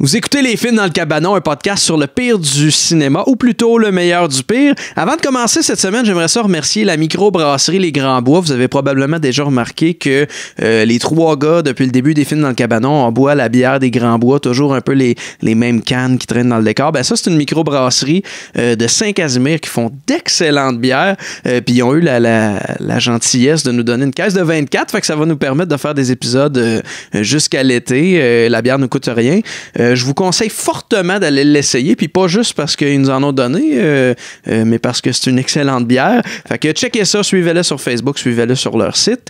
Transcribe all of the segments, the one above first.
Vous écoutez Les Films dans le Cabanon, un podcast sur le pire du cinéma, ou plutôt le meilleur du pire. Avant de commencer cette semaine, j'aimerais ça remercier la microbrasserie Les Grands Bois. Vous avez probablement déjà remarqué que les trois gars, depuis le début des Films dans le Cabanon, on boit la bière des Grands Bois, toujours un peu les mêmes cannes qui traînent dans le décor. Ben ça, c'est une microbrasserie de Saint-Casimir qui font d'excellentes bières. Puis ils ont eu la gentillesse de nous donner une caisse de 24, fait que ça va nous permettre de faire des épisodes jusqu'à l'été. La bière ne coûte rien. Je vous conseille fortement d'aller l'essayer, puis pas juste parce qu'ils nous en ont donné, mais parce que c'est une excellente bière. Fait que checkez ça, suivez-le sur Facebook, suivez-le sur leur site.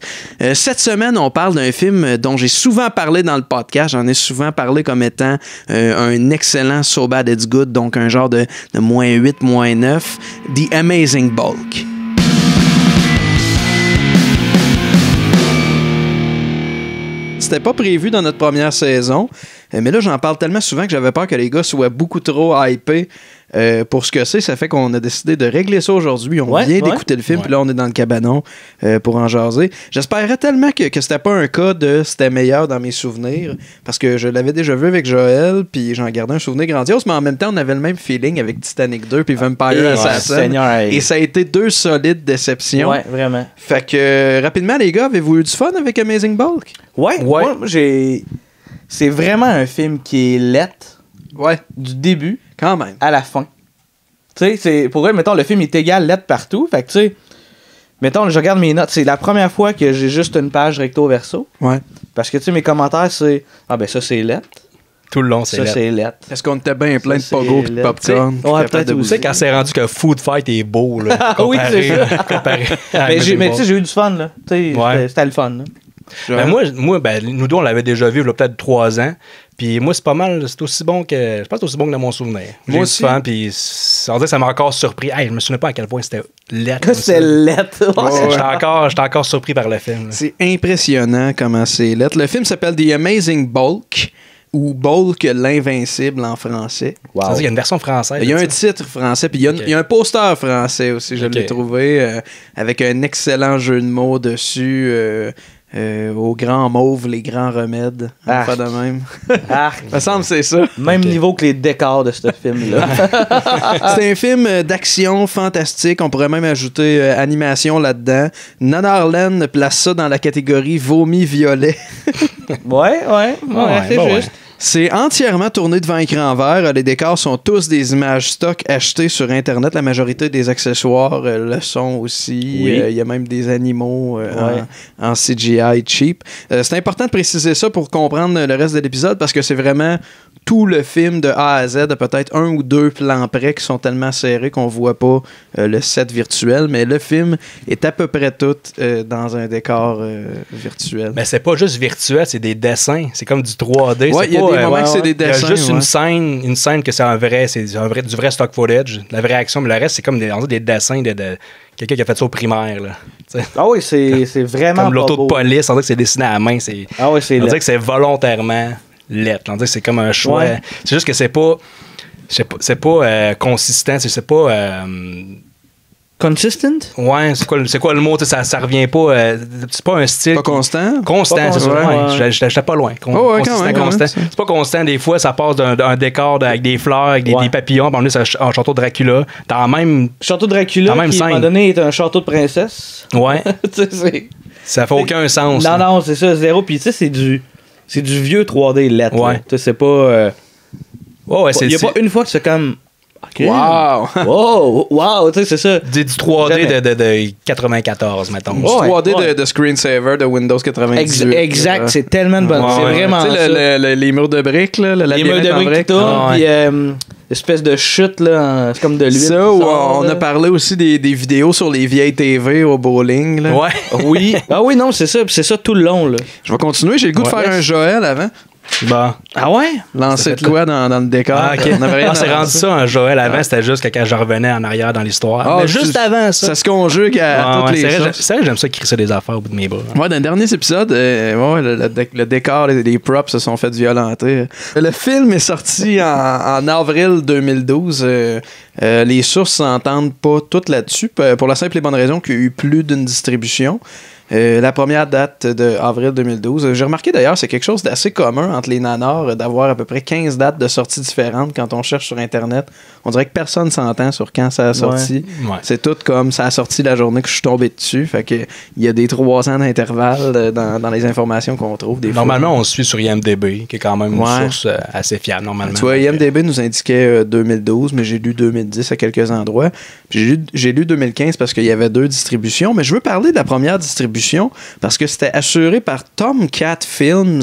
Cette semaine, on parle d'un film dont j'ai souvent parlé dans le podcast. J'en ai souvent parlé comme étant un excellent So Bad It's Good, donc un genre de -8, -9, The Amazing Bulk. C'était pas prévu dans notre première saison, mais là, j'en parle tellement souvent que j'avais peur que les gars soient beaucoup trop hypés pour ce que c'est. Ça fait qu'on a décidé de régler ça aujourd'hui. On vient d'écouter le film, puis là, on est dans le cabanon pour en jaser. J'espérais tellement que c'était pas un cas de c'était meilleur dans mes souvenirs, parce que je l'avais déjà vu avec Joël, puis j'en gardais un souvenir grandiose, mais en même temps, on avait le même feeling avec Titanic 2 puis Vampire Assassin. Et ça a été deux solides déceptions. Ouais, vraiment. Fait que, rapidement, les gars, avez-vous eu du fun avec Amazing Bulk? Ouais. Moi, c'est vraiment un film qui est lettre. Ouais. Du début quand même à la fin. Tu sais, pour vrai, mettons, le film est égal lettre partout. Fait que, tu sais, mettons, je regarde mes notes. C'est la première fois que j'ai juste une page recto-verso. Ouais. Parce que, tu sais, mes commentaires, c'est ah, ben ça, c'est lettre. Tout le long, c'est lettre. Ça, c'est lettre. Est-ce qu'on était bien plein de pogo et de popcorn? Ouais, peut-être aussi. Tu sais, quand c'est rendu que Food Fight est beau, là. Oui, c'est ça. Comparé mais tu sais, j'ai eu du fun, là. Tu sais, c'était le fun, là. Ben moi, nous deux, on l'avait déjà vu il y a peut-être 3 ans. Puis moi, c'est pas mal, c'est aussi bon que. Je pense que c'est aussi bon que dans mon souvenir. Moi aussi. Fan, puis on dirait que ça m'a encore surpris. Hey, je me souviens pas à quel point c'était lettre. C'est lettre. J'étais encore surpris par le film. Là. C'est impressionnant comment c'est lettre. Le film s'appelle The Amazing Bulk, ou Bulk l'Invincible en français. Wow. Ça veut dire qu'il y a une version française. Il y a un titre français, puis il y a un poster français aussi, je l'ai trouvé, avec un excellent jeu de mots dessus. Au grand mauve, les grands remèdes. Pas de même. Ça me semble c'est ça. Même niveau que les décors de ce film-là. C'est un film d'action fantastique. On pourrait même ajouter animation là-dedans. Nanarland place ça dans la catégorie vomi violet. Ouais, c'est juste. C'est entièrement tourné devant écran vert. Les décors sont tous des images stock achetées sur Internet. La majorité des accessoires le sont aussi. Oui. Il y a même des animaux en CGI cheap. C'est important de préciser ça pour comprendre le reste de l'épisode parce que c'est vraiment tout le film de A à Z, de peut-être 1 ou 2 plans près qui sont tellement serrés qu'on voit pas le set virtuel. Mais le film est à peu près tout dans un décor virtuel. Mais c'est pas juste virtuel, c'est des dessins. C'est comme du 3D. Ouais, il y a des moments que c'est des dessins. Il y a juste une scène que c'est du vrai stock footage, la vraie action, mais le reste, c'est comme des dessins de quelqu'un qui a fait ça au primaire. Là. Ah oui, c'est vraiment comme l'auto de police, on dirait que c'est dessiné à la main. Ah oui, c'est on dirait que c'est volontairement lettre. On dirait que c'est comme un choix. Ouais. C'est juste que c'est pas consistant, c'est pas... Consistent? Ouais, c'est quoi le mot? Ça revient pas. C'est pas un style. Pas constant? Constant, c'est ça. Ouais. J'étais pas loin. Constant. C'est pas constant. Des fois, ça passe d'un décor avec des fleurs, avec des papillons. Puis on est un château Dracula. Dans même. Château Dracula, qui à un moment donné est un château de princesse. Ouais. Ça fait aucun sens. Non, c'est ça, zéro. Puis tu sais, c'est du vieux 3D lettre. Ouais. Tu sais, c'est pas. Il y a pas une fois que c'est comme. Okay. Wow, tu sais, c'est ça. Du 3D de 94, mettons. Du 3D de screensaver de Windows 98. Exact, c'est tellement de bonne. C'est vraiment ça. Les murs de briques, là, les murs de briques qui tournent, puis espèce de chute, là, c'est comme de l'huile. Ça, on a parlé aussi des vidéos sur les vieilles TV au bowling. Là. Ouais. Oui. Ah oui, non, c'est ça tout le long. Là. Je vais continuer, j'ai le goût de faire un Joël avant. Bon. Ah ouais? Lancer de quoi dans le décor. Ah, ok. On s'est rendu ça un Joël avant, c'était juste quand je revenais en arrière dans l'histoire. Mais juste avant ça. Ça se conjugue à toutes les choses. C'est vrai, j'aime ça crisser des affaires au bout de mes bras. Ouais, dans le dernier épisode, le décor, les props se sont fait violenter. Le film est sorti en avril 2012. Les sources s'entendent pas toutes là-dessus, pour la simple et bonne raison qu'il y a eu plus d'une distribution. La première date de avril 2012. J'ai remarqué d'ailleurs, c'est quelque chose d'assez commun entre les nanars d'avoir à peu près 15 dates de sortie différentes quand on cherche sur Internet. On dirait que personne s'entend sur quand ça a sorti. Ouais. C'est tout comme ça a sorti la journée que je suis tombé dessus. Fait que il y a des 3 ans d'intervalle dans les informations qu'on trouve. Normalement, on suit sur IMDb, qui est quand même une source assez fiable, normalement. Tu vois, IMDb nous indiquait 2012, mais j'ai lu 2010 à quelques endroits. Puis j'ai lu 2015 parce qu'il y avait 2 distributions. Mais je veux parler de la première distribution parce que c'était assuré par Tomcat Films,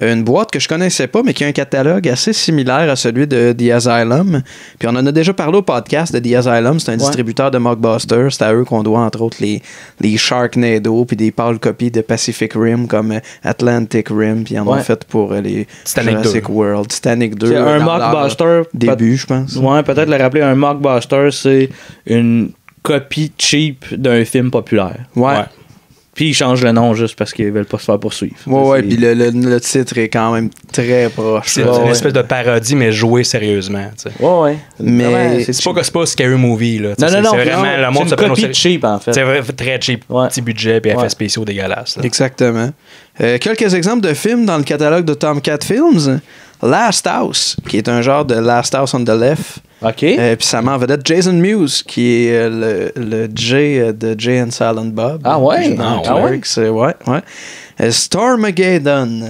une boîte que je connaissais pas, mais qui a un catalogue assez similaire à celui de The Asylum. Puis on en a déjà parlé au podcast de The Asylum. C'est un distributeur de mockbusters. C'est à eux qu'on doit, entre autres, les Sharknado, puis des pâles copies de Pacific Rim comme Atlantic Rim, puis ils en ont fait pour les Jurassic World. Titanic 2. C'est un mockbuster. Début, je pense. Ouais, peut-être le rappeler, un mockbuster, c'est une copie cheap d'un film populaire. Ouais. Puis ils changent le nom juste parce qu'ils veulent pas se faire poursuivre. Ouais, puis le titre est quand même très proche. C'est une espèce de parodie, mais jouée sérieusement. T'sais. Ouais. Mais c'est pas Scary Movie. Là, non, c'est vraiment le monde c'est une copie cheap, en fait. C'est très cheap. Petit budget et effets spéciaux dégueulasses. Là. Exactement. Quelques exemples de films dans le catalogue de Tomcat Films. Last House, qui est un genre de Last House on the Left. OK. Puis ça met en vedette Jason Mewes, qui est le Jay de Jay and Silent Bob. Ah ouais? Stormageddon.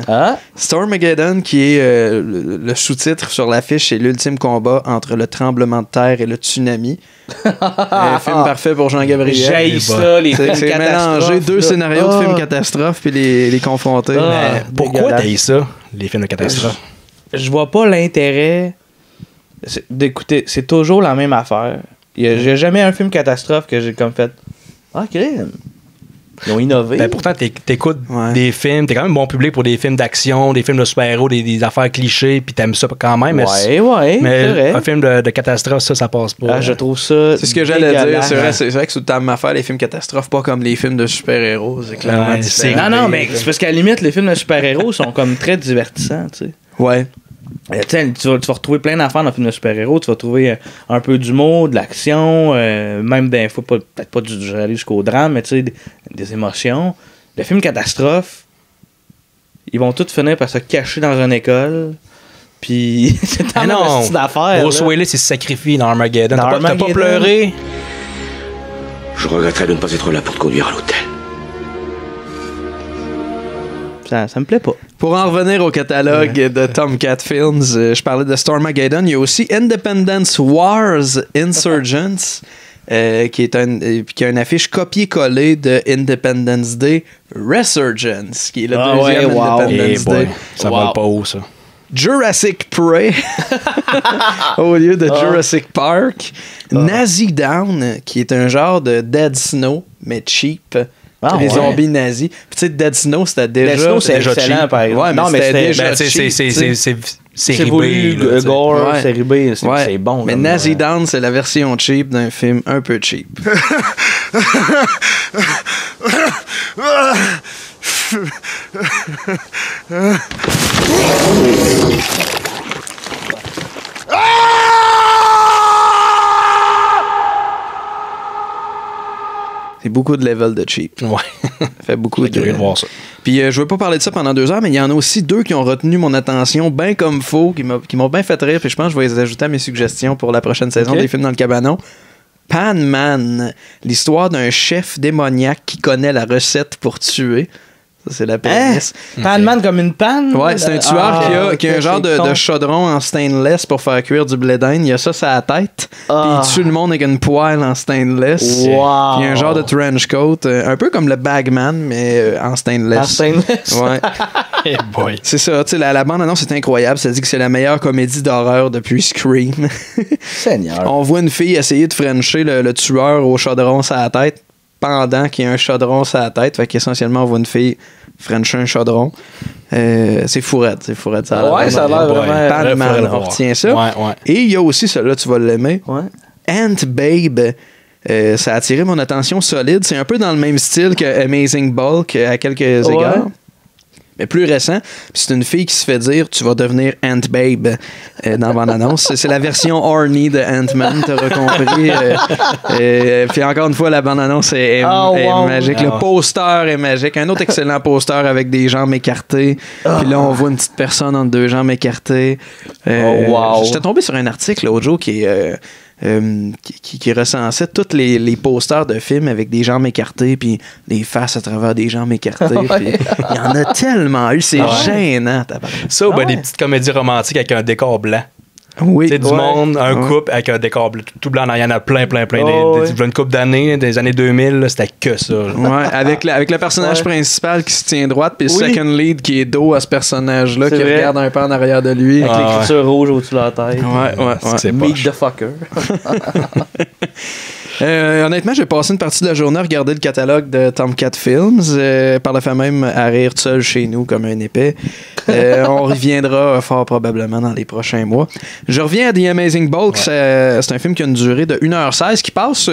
Stormageddon, qui est le sous-titre sur l'affiche, c'est l'ultime combat entre le tremblement de terre et le tsunami. Un film parfait pour Jean-Gabriel. J'ai ça, les films c'est mélanger 2 scénarios de films catastrophes puis les confronter. Pourquoi t'as ça, les films de catastrophes? Je vois pas l'intérêt d'écouter. C'est toujours la même affaire. J'ai jamais un film catastrophe que j'ai comme fait. Ah, crème. Ils ont innové. Ben pourtant, t'écoutes des films, t'es quand même bon public pour des films d'action, des films de super-héros, des affaires clichés, puis t'aimes ça quand même. Mais c'est vrai. Un film de catastrophe, ça passe pas. Ah, je trouve ça. C'est ce que j'allais dire. C'est vrai que c'est tout le temps m'affaire, les films catastrophes, pas comme les films de super-héros. C'est clairement différent. Non, mais c'est parce qu'à la limite, les films de super-héros sont comme très divertissants, tu sais. Ouais. Tu vas retrouver plein d'affaires dans le film de super-héros. Tu vas trouver un peu d'humour, de l'action, même des fois, peut-être pas aller jusqu'au drame, mais tu sais, des émotions. Le film catastrophe, ils vont tous finir par se cacher dans une école. Puis c'est tellement une d'affaires. Bruce Willis, il se sacrifie dans Armageddon. T'as pas pleuré? Je regretterais de ne pas être là pour te conduire à l'hôtel. Ça me plaît pas. Pour en revenir au catalogue de Tomcat Films, je parlais de Stormageddon. Il y a aussi Independence Wars Insurgents, qui a une affiche copier-coller de Independence Day Resurgence, qui est le deuxième Independence Day. Ça va pas haut, ça. Jurassic Prey au lieu de Jurassic Park. Nazi Down, qui est un genre de Dead Snow, mais cheap. Les zombies nazis. Puis tu sais, Dead Snow, c'était déjà... Dead Snow, c'est excellent, par exemple. Ouais, mais c'était déjà cheap. C'est ribé. Gore, c'est ribé. C'est bon. Mais Nazi Down, c'est la version cheap d'un film un peu cheap. C'est beaucoup de level de cheap. Ouais. Ça fait beaucoup de voir ça. Puis je veux pas parler de ça pendant 2 heures, mais il y en a aussi 2 qui ont retenu mon attention bien comme faux, qui m'ont bien fait rire, puis je pense que je vais les ajouter à mes suggestions pour la prochaine saison des films dans le cabanon. Pan Man, l'histoire d'un chef démoniaque qui connaît la recette pour tuer. Ça, c'est la prémisse. Pan Man comme une panne? Ouais, c'est un tueur qui a un genre de chaudron en stainless pour faire cuire du blé d'Inde. Il a ça sur la tête. Puis il tue le monde avec une poêle en stainless. Wow. Puis il a un genre de trench coat. Un peu comme le Bagman, mais en stainless. En stainless? Ouais. Hey boy. C'est ça. Tu sais, la bande-annonce est incroyable. Ça dit que c'est la meilleure comédie d'horreur depuis Scream. Seigneur. On voit une fille essayer de frencher le tueur au chaudron sur la tête pendant qu'il y a un chaudron sur la tête. Fait qu'essentiellement, on voit une fille frencher un chaudron. C'est fourette. Ça a l'air ça a l'air vraiment... Pan-Man, on retient ça. Ouais. Et il y a aussi, celui-là, tu vas l'aimer. Ouais. Ant Babe. Ça a attiré mon attention solide. C'est un peu dans le même style que Amazing Bulk à quelques égards. mais plus récent. Puis c'est une fille qui se fait dire « Tu vas devenir Ant-Babe » dans la bande-annonce. C'est la version horny de Ant-Man, t'auras compris. Puis encore une fois, la bande-annonce est magique. Le poster est magique. Un autre excellent poster avec des jambes écartées. Puis là, on voit une petite personne entre deux jambes écartées. J'étais tombé sur un article l'autre jour qui recensait tous les posters de films avec des jambes écartées puis des faces à travers des jambes écartées. Il y en a tellement eu, c'est gênant. Ça, des petites comédies romantiques avec un décor blanc. Oui. C'est du monde, un couple avec un décor tout blanc. Il y en a plein. Une couple d'années, des années 2000, là, c'était que ça. Ouais, avec le personnage principal qui se tient droite, puis le second lead qui est dos à ce personnage-là, qui regarde un peu en arrière de lui. Avec l'écriture rouge au-dessus de la tête. Ouais. Meet the fucker. Honnêtement, j'ai passé une partie de la journée à regarder le catalogue de Tomcat Films, par le fait même à rire tout seul chez nous comme un épais. On reviendra fort probablement dans les prochains mois. Je reviens à The Amazing Bulk. C'est un film qui a une durée de 1h16 qui passe,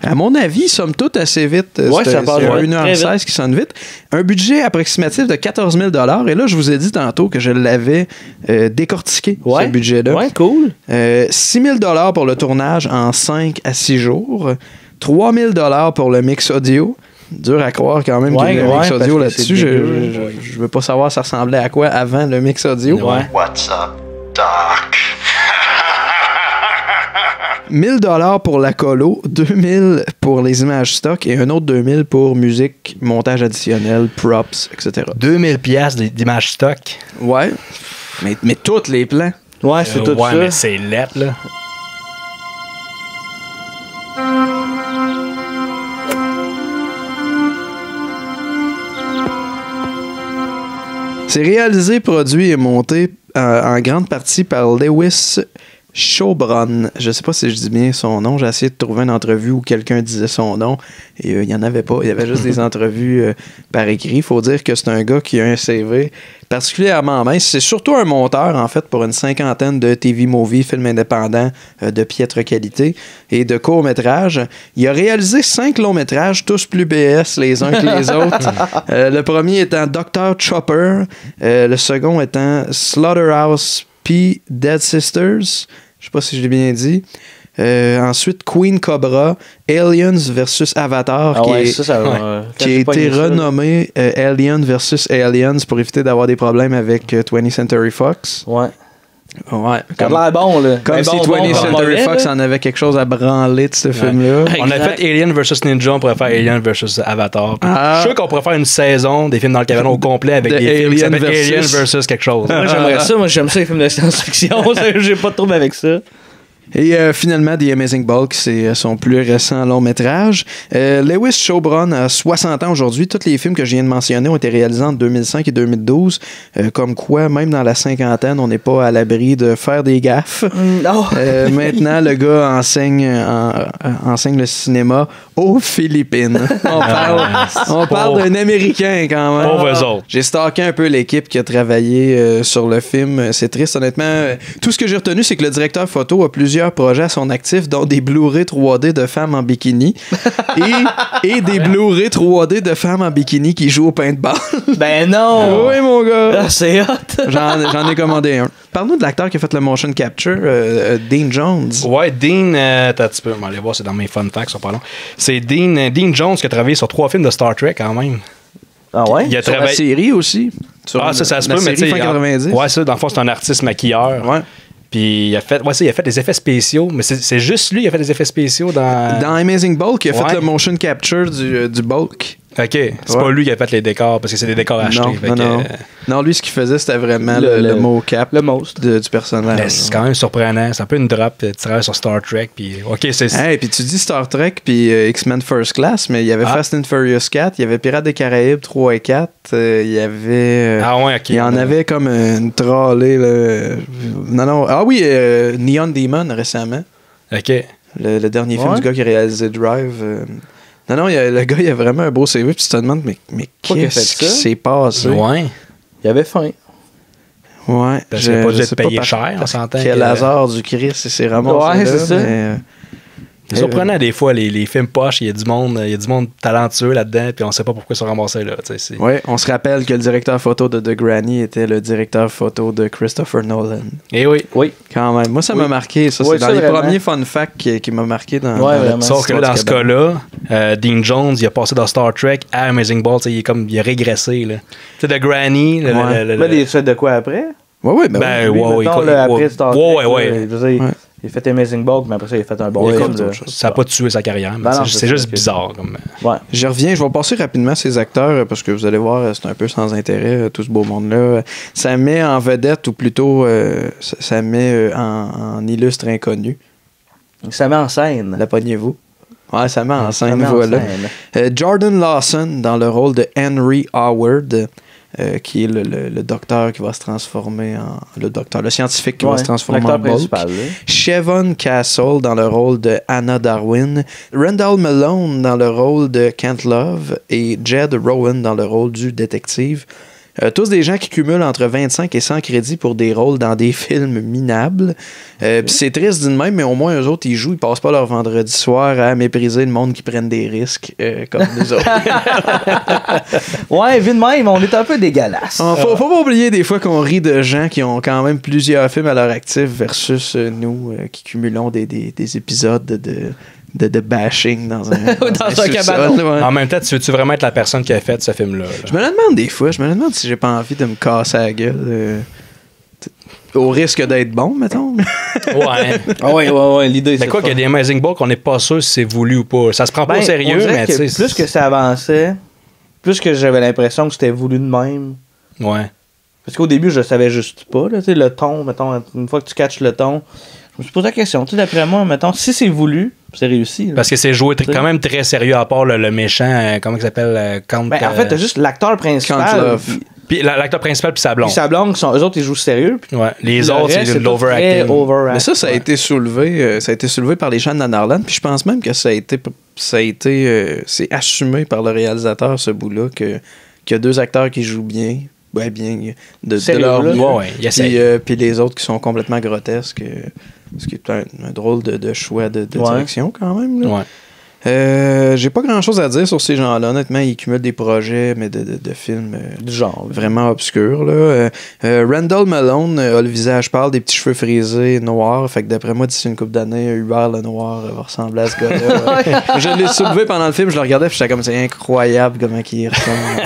à mon avis, somme toute assez vite. Ça passe 1h16 qui sonne vite. Un budget approximatif de 14 000 $. Et là, je vous ai dit tantôt que je l'avais décortiqué, ce budget-là. Ouais, cool. 6 000 $ pour le tournage en 5 à 6 jours. 3 000 $ pour le mix audio. Dur à croire quand même qu'il y a un mix audio là-dessus. Je veux pas savoir ça ressemblait à quoi avant le mix audio. What's up, Doc? 1 000 $ pour la colo, 2 000 pour les images stock et un autre 2 000 pour musique, montage additionnel, props, etc. 2 000 $ d'images stock. Ouais, mais tous les plans. Ouais, c'est tout ça. Mais c'est lettre, là. C'est réalisé, produit et monté en grande partie par Lewis Schobron. Je sais pas si je dis bien son nom. J'ai essayé de trouver une entrevue où quelqu'un disait son nom et il y en avait pas. Il y avait juste des entrevues par écrit. Il faut dire que c'est un gars qui a un CV particulièrement mince. C'est surtout un monteur, en fait, pour une 50aine de TV-movie, films indépendants de piètre qualité et de courts-métrages. Il a réalisé 5 longs-métrages, tous plus BS les uns que les autres. Le premier étant Dr. Chopper, le second étant Slaughterhouse P. Dead Sisters. Je sais pas si je l'ai bien dit. Ensuite, Queen Cobra, Aliens vs Avatar, qui a été renommé Alien vs Aliens pour éviter d'avoir des problèmes avec 20th Century Fox. Ouais. Ouais. Ça a l'air bon, là. Comme si 20th Century Fox en avait quelque chose à branler de ce film-là. On a fait Alien vs Ninja, on pourrait faire Alien vs Avatar. Je suis sûr qu'on pourrait faire une saison des films dans le cabanon au complet avec des films qui s'appellent Alien vs quelque chose. Moi, j'aimerais ça. Moi, j'aime ça, les films de science-fiction. J'ai pas de trouble avec ça. Et finalement, The Amazing Bulk, c'est son plus récent long-métrage. Lewis Schobron a 60 ans aujourd'hui. Tous les films que je viens de mentionner ont été réalisés entre 2005 et 2012. Comme quoi, même dans la cinquantaine, on n'est pas à l'abri de faire des gaffes. Maintenant, le gars enseigne le cinéma aux Philippines. On parle d'un Américain quand même. Pauvres autres. J'ai stalké un peu l'équipe qui a travaillé sur le film. C'est triste, honnêtement. Tout ce que j'ai retenu, c'est que le directeur photo a plusieurs projets à son actif, dont des Blu-ray 3D de femmes en bikini et des Blu-ray 3D de femmes en bikini qui jouent au paintball. Ben non! Oui, mon gars! Ah, c'est hot! J'en ai commandé un. Parle-nous de l'acteur qui a fait le motion capture, Dean Jones. Ouais, Dean, attends un petit peu, on va aller voir, c'est dans mes fun facts, pas long. C'est Dean Jones qui a travaillé sur 3 films de Star Trek quand même. Ah ouais? Il a travaillé sur la série aussi. Ça se peut, mais tu sais. 90. Ouais, ça, dans le fond, c'est un artiste maquilleur. Ouais. Puis il a fait des effets spéciaux, mais c'est juste lui qui a fait des effets spéciaux dans Amazing Bulk, il a fait le motion capture du Bulk. OK. C'est pas lui qui a fait les décors, parce que c'est des décors achetés. Non, lui, ce qu'il faisait, c'était vraiment le mocap du personnage. Mais c'est quand même surprenant. C'est un peu une drop. Tu travailles sur Star Trek, puis OK, c'est... Hey, puis tu dis Star Trek, puis X-Men First Class, mais il y avait Fast and Furious 4, il y avait Pirates des Caraïbes 3 et 4, il y avait... OK. Il y en avait comme une trollée, là. Non. Ah oui, Neon Demon, récemment. OK. Le dernier film du gars qui a réalisé Drive... Non, le gars, il a vraiment un beau CV, puis tu te demandes, mais qu'est-ce qui s'est passé? Ouais. Il avait faim. Ouais. Parce qu'il n'a pas dû être payé cher, on s'entend. Quel hasard du Christ, c'est ramassé. Ouais, c'est ça. C'est surprenant des fois, les films poches, il y a du monde talentueux là-dedans, puis on sait pas pourquoi ils sont ramassés là. Oui, on se rappelle que le directeur photo de The Granny était le directeur photo de Christopher Nolan. Eh oui. Oui. Quand même. Moi, ça m'a marqué. Ça, c'est dans les premiers fun facts qui m'a marqué dans Sauf que là, dans ce cas-là, Dean Jones, il a passé dans Star Trek à Amazing Ball, il a régressé. Tu sais, The Granny. Mais il fait de quoi après? Oui, après Star Trek. Il a fait Amazing Ball, mais après ça, il a fait un bon film. Ça n'a pas tué sa carrière, mais c'est juste bizarre. Je reviens, je vais passer rapidement ces acteurs parce que vous allez voir, c'est un peu sans intérêt, tout ce beau monde-là. Ça met en vedette, ou plutôt, ça met en illustre inconnu. Ça met en scène. La pognez-vous. Ouais, ça met en scène, voilà. Jordan Lawson dans le rôle de Henry Howard. Qui est le docteur qui va se transformer en... Le scientifique qui va se transformer en Bulk. Siobhan Castle dans le rôle de Anna Darwin. Randall Malone dans le rôle de Kent Love. Et Jed Rowan dans le rôle du détective. Tous des gens qui cumulent entre 25 et 100 crédits pour des rôles dans des films minables. Puis c'est triste d'une même, mais au moins eux autres, ils jouent, ils passent pas leur vendredi soir à mépriser le monde qui prennent des risques comme nous autres. Ouais, vu de même, on est un peu dégueulasse. Faut pas oublier des fois qu'on rit de gens qui ont quand même plusieurs films à leur actif versus nous qui cumulons des épisodes de bashing dans un cabanon. Ouais. En même temps, tu veux-tu vraiment être la personne qui a fait ce film-là? Je me le demande des fois. Je me demande si j'ai pas envie de me casser la gueule. Au risque d'être bon, mettons. Ouais, l'idée, c'est quoi qu'il y a des Amazing Ball qu'on n'est pas sûr si c'est voulu ou pas. Ça se prend pas au sérieux, mais tu sais. Plus que ça avançait, plus que j'avais l'impression que c'était voulu de même. Ouais. Parce qu'au début, je savais juste pas. Là, le ton, mettons, une fois que tu catches le ton, je me suis posé la question. D'après moi, mettons, si c'est voulu, c'est réussi. Là. Parce que c'est joué quand même très sérieux, à part le méchant, comment il s'appelle? En fait, t'as juste l'acteur principal. Puis l'acteur principal puis sa blonde. Puis sa blonde, eux autres, ils jouent sérieux. Ouais. Les autres, c'est de l'overacting. Mais ça a été soulevé. Ça a été soulevé par les gens de Nanarland. Puis je pense même que c'est assumé par le réalisateur, ce bout-là, qu'il y a deux acteurs qui jouent bien. Ouais, bien. De leur mieux. Puis les autres qui sont complètement grotesques. Ce qui est un drôle de choix de direction, quand même. Là. Ouais. J'ai pas grand chose à dire sur ces gens-là. Honnêtement, ils cumulent des projets, mais de films du genre vraiment obscurs. Là. Randall Malone a le visage pâle, des petits cheveux frisés, noirs. Fait que d'après moi, d'ici une couple d'années, Hubert le Noir va ressembler à ce gars-là. Je l'ai soulevé pendant le film, je le regardais, puis j'étais comme, c'est incroyable comment il ressemble.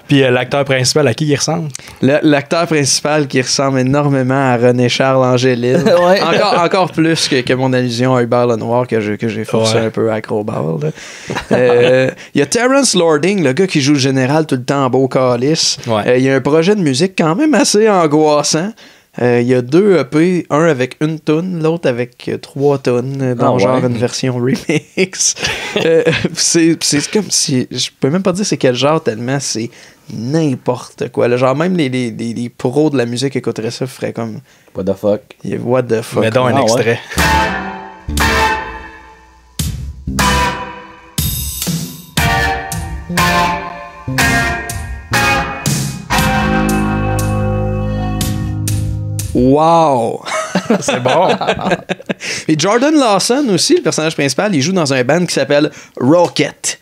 Puis l'acteur principal, à qui il ressemble? L'acteur principal qui ressemble énormément à René-Charles Angélil. Encore plus que mon allusion à Hubert le Noir que j'ai forcé un peu acrobal. Il y a Terrence Lording, le gars qui joue le général tout le temps en beau calice. Il y a un projet de musique quand même assez angoissant. Il y a 2 EP, un avec une toune, l'autre avec 3 tonnes, dans une version remix. C'est comme si... Je peux même pas dire c'est quel genre, tellement c'est n'importe quoi. Là, genre même les pros de la musique écouteraient ça, feraient comme... What the fuck? What the fuck? Mets donc un extrait. Wow! C'est bon! Et Jordan Lawson aussi, le personnage principal, il joue dans un band qui s'appelle Rocket.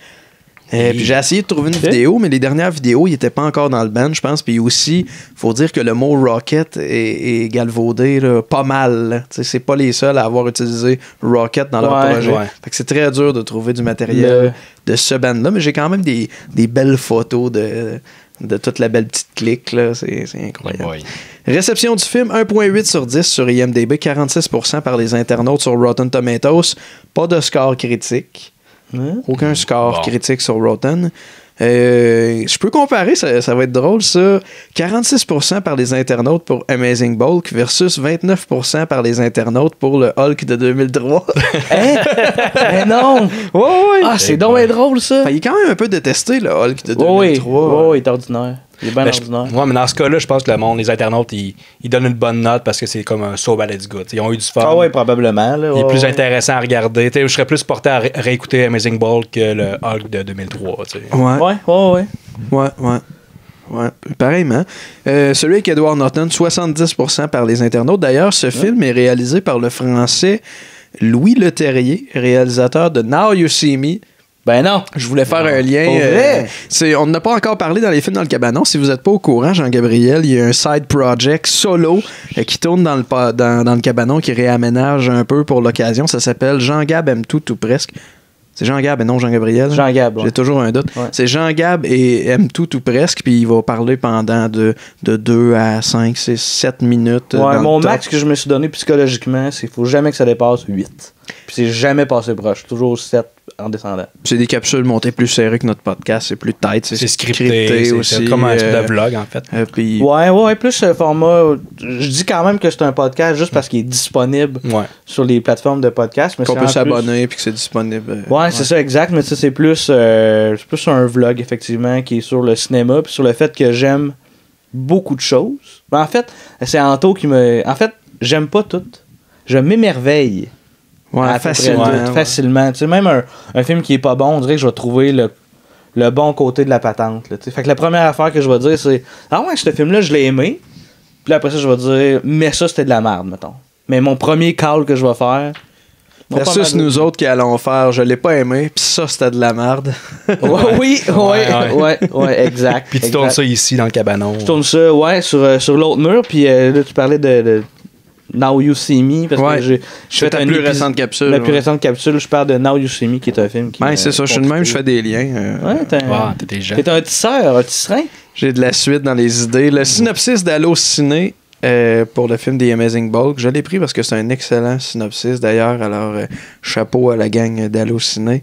Puis j'ai essayé de trouver une vidéo, mais les dernières vidéos, il n'était pas encore dans le band, je pense. Puis aussi, faut dire que le mot Rocket est galvaudé là, pas mal. C'est pas les seuls à avoir utilisé Rocket dans leur projet. Fait que c'est très dur de trouver du matériel de ce band-là, mais j'ai quand même des belles photos de toute la belle petite clique. Là. C'est incroyable. Réception du film, 1.8 sur 10 sur IMDb, 46% par les internautes sur Rotten Tomatoes. Pas de score critique. Aucun score critique sur Rotten. Je peux comparer, ça va être drôle ça. 46% par les internautes pour Amazing Bulk versus 29% par les internautes pour le Hulk de 2003. Mais non! Ah, c'est donc drôle ça! Il est quand même un peu détesté le Hulk de 2003. Il est ordinaire. Il est bien ordinaire. Mais dans ce cas-là, je pense que le monde, les internautes, ils donnent une bonne note parce que c'est comme un so bad it's good. Ils ont eu du fun. Ah oui, probablement. Là, il est plus intéressant à regarder. Je serais plus porté à réécouter Amazing Ball que le Hulk de 2003. Ouais, pareillement. Celui avec Edward Norton, 70% par les internautes. D'ailleurs, ce film est réalisé par le français Louis Leterrier, réalisateur de Now You See Me. Ben non. Je voulais faire un lien. Pour vrai? On n'a pas encore parlé dans les films dans le cabanon. Si vous n'êtes pas au courant, Jean-Gabriel, il y a un side project solo qui tourne dans le cabanon, qui réaménage un peu pour l'occasion. Ça s'appelle Jean-Gab aime tout ou presque. C'est Jean-Gab et non Jean-Gabriel. Jean-Gab, ouais. J'ai toujours un doute. Ouais. C'est Jean-Gab et aime tout ou presque, puis il va parler pendant de 2 à 5, 6, 7 minutes. Ouais, mon max que je me suis donné psychologiquement, c'est qu'il faut jamais que ça dépasse 8. Puis c'est jamais passé proche. Toujours 7 en descendant. C'est des capsules montées plus serrées que notre podcast. C'est plus tight. C'est scripté aussi. C'est comme un type de vlog, en fait. Puis... Ouais, plus format... Je dis quand même que c'est un podcast juste parce qu'il est disponible sur les plateformes de podcast. Mais qu'on peut s'abonner puis que c'est disponible. Ouais, c'est ça, exact. Mais ça, c'est plus un vlog, effectivement, qui est sur le cinéma puis sur le fait que j'aime beaucoup de choses. Ben, en fait, c'est Anto qui me... En fait, j'aime pas tout. Je m'émerveille. Ouais, facilement. Tu sais, même un film qui est pas bon, on dirait que je vais trouver le bon côté de la patente. Là, fait que la première affaire que je vais dire, c'est ah ouais, ce film-là, je l'ai aimé. Puis après ça, je vais dire mais ça, c'était de la merde, mettons. Mais mon premier call que je vais faire. Versus nous autres qui allons faire je l'ai pas aimé, puis ça, c'était de la merde. Oui, exact. Puis tu tournes ça ici dans le cabanon. Je tourne ça, sur l'autre mur. Puis là, tu parlais de Now You See Me, parce que j'ai fait la plus récente capsule. La plus récente capsule, je parle de Now You See Me, qui est un film qui... Ouais, c'est ça, je suis de même, je fais des liens. T'es un tisseur, un tisserin. J'ai de la suite dans les idées. Le synopsis d'Allociné pour le film The Amazing Bulk, je l'ai pris parce que c'est un excellent synopsis, d'ailleurs, alors chapeau à la gang d'Allociné.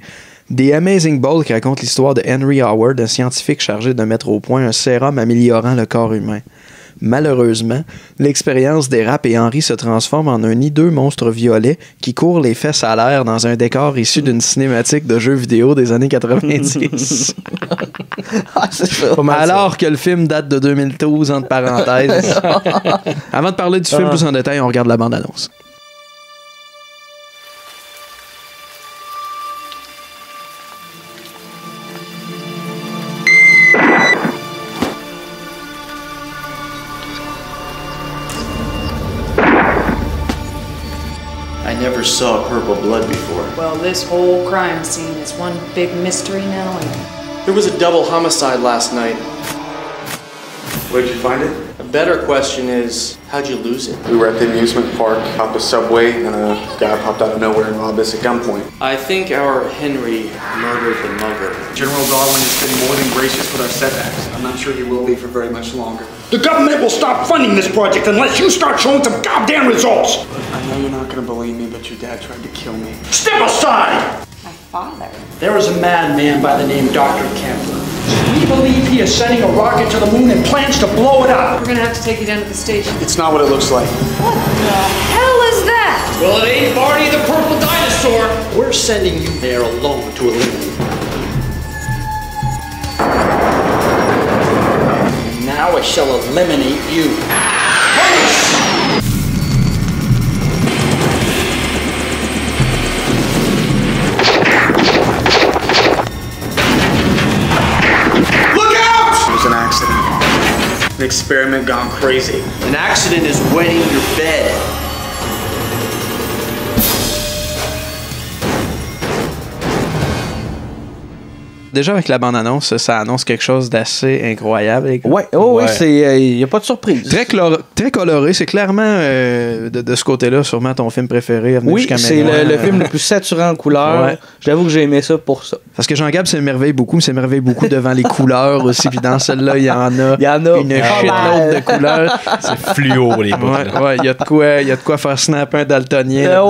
The Amazing Bulk raconte l'histoire de Henry Howard, un scientifique chargé de mettre au point un sérum améliorant le corps humain. Malheureusement, l'expérience dérape et Henry se transforme en un hideux monstre violet qui court les fesses à l'air dans un décor issu d'une cinématique de jeux vidéo des années 90. C'est ça. Alors que le film date de 2012, entre parenthèses. Avant de parler du film plus en détail, on regarde la bande-annonce. I never saw purple blood before. Well, this whole crime scene is one big mystery now. There was a double homicide last night. Where'd you find it? A better question is, how'd you lose it? We were at the amusement park, out the subway, and a guy popped out of nowhere and robbed us at gunpoint. I think our Henry murdered the mugger. General Darwin has been more than gracious with our setbacks. I'm not sure he will be for very much longer. The government will stop funding this project unless you start showing some goddamn results! I know you're not gonna believe me, but your dad tried to kill me. Step aside! My father. There is a madman by the name Dr. Kempler. We believe he is sending a rocket to the moon and plans to blow it up. We're gonna have to take you down to the station. It's not what it looks like. What the hell is that? Well, it ain't Barney the Purple Dinosaur. We're sending you there alone to eliminate him. And now I shall eliminate you. An accident. An experiment gone crazy. An accident is wetting your bed. Déjà, avec la bande-annonce, ça annonce quelque chose d'assez incroyable. Oui, il n'y a pas de surprise. Très coloré. C'est clairement, de ce côté-là, sûrement ton film préféré. Oui, c'est le film le plus saturant en couleurs. Ouais. J'avoue que j'ai aimé ça pour ça. Parce que Jean-Gab s'émerveille beaucoup devant les couleurs aussi. Puis dans celle-là, il y en a une shitload de couleurs. C'est fluo, les bouts. Ouais, il y a de quoi faire snapper un daltonien.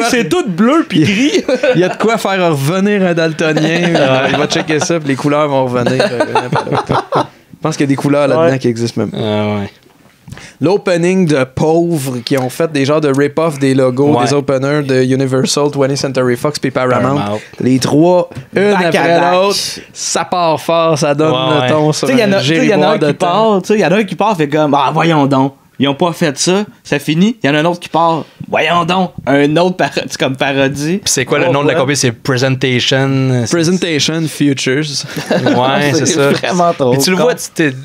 C'est tout bleu puis gris. Il y a de quoi faire revenir un daltonien. Il va checker ça, puis les couleurs vont revenir. Je pense qu'il y a des couleurs là-dedans qui existent même pas. L'opening de pauvres qui ont fait des genres de rip-off des logos des openers de Universal, 20th Century Fox puis Paramount. Les trois, une après l'autre, ça part fort, ça donne le ton sur un giroir de temps. Il y en a un qui part, fait comme, voyons donc. ils ont pas fait ça, ça finit, il y en a un autre qui part. Voyons donc, un autre comme parodie. Puis c'est quoi le nom de la compagnie? C'est Presentation Futures. Ouais, c'est ça. Vraiment trop. Puis tu le vois,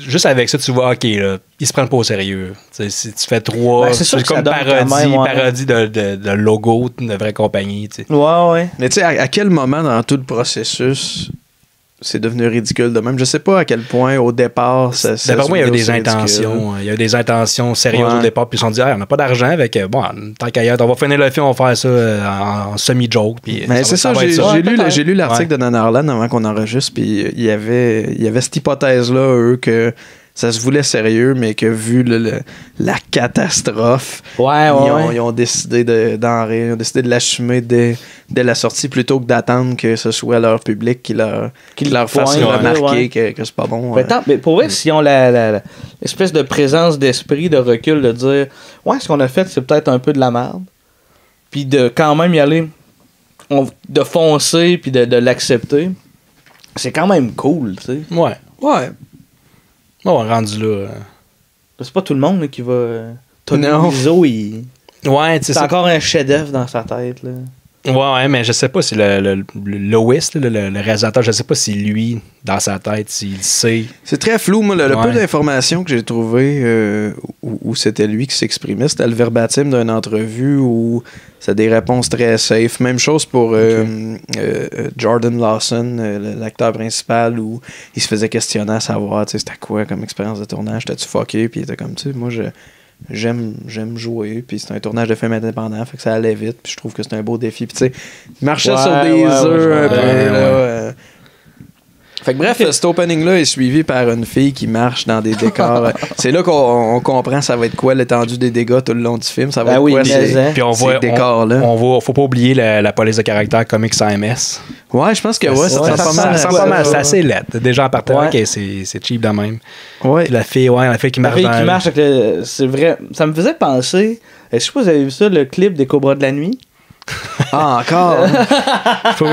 juste avec ça, tu vois, OK, là, ils se prennent pas au sérieux. T'sais, si tu fais 3, c'est comme parodie de logo de vraie compagnie. T'sais. Ouais. Mais tu sais, à quel moment dans tout le processus c'est devenu ridicule de même? Je sais pas à quel point au départ D'après moi, il y a eu des intentions. Il y a eu des intentions sérieuses au départ, puis ils se sont dit, on n'a pas d'argent avec tant qu'ailleurs, on va finir le film, on va faire ça en semi-joke. Mais c'est ça, j'ai lu l'article de Nana Harlan avant qu'on enregistre, puis il y avait cette hypothèse-là, eux, que ça se voulait sérieux, mais que vu la catastrophe, ils ont décidé d'en rire, ils ont décidé de l'assumer dès la sortie plutôt que d'attendre que ce soit leur public qui leur fasse remarquer que c'est pas bon. Mais pour vrai, s'ils ont l'espèce de présence d'esprit, de recul, de dire ce qu'on a fait, c'est peut-être un peu de la merde, puis de quand même y aller, de foncer, puis de l'accepter, c'est quand même cool, tu sais. Ouais. Bon, rendu là. C'est pas tout le monde là, qui va. Tony Wiseau, c'est encore un chef-d'œuvre dans sa tête. Là. Ouais, mais je sais pas si le Lois, le réalisateur, je sais pas si lui, dans sa tête, s'il sait. C'est très flou, moi. Le peu d'informations que j'ai trouvé où c'était lui qui s'exprimait, c'était le verbatim d'une entrevue où c'était des réponses très safe. Même chose pour Jordan Lawson, l'acteur principal, où il se faisait questionner à savoir, c'était quoi comme expérience de tournage, t'as-tu fucké, puis il était comme, tu sais, moi, j'aime jouer, puis c'est un tournage de film indépendant, fait que ça allait vite, puis je trouve que c'est un beau défi, puis tu sais, il marchait sur des œufs un peu. Fait que bref, cet opening-là est suivi par une fille qui marche dans des décors. C'est là qu'on comprend ça va être quoi l'étendue des dégâts tout le long du film. Ça va être quoi ces décors-là. Faut pas oublier la police de caractère Comics AMS. Ouais, je pense que ça sent pas mal. C'est assez laid. Déjà en partant, c'est cheap de même. Ouais. La fille qui marche. La fille qui marche, c'est vrai. Ça me faisait penser. Je sais pas si vous avez vu ça, le clip des Cobras de la nuit. Ah, encore?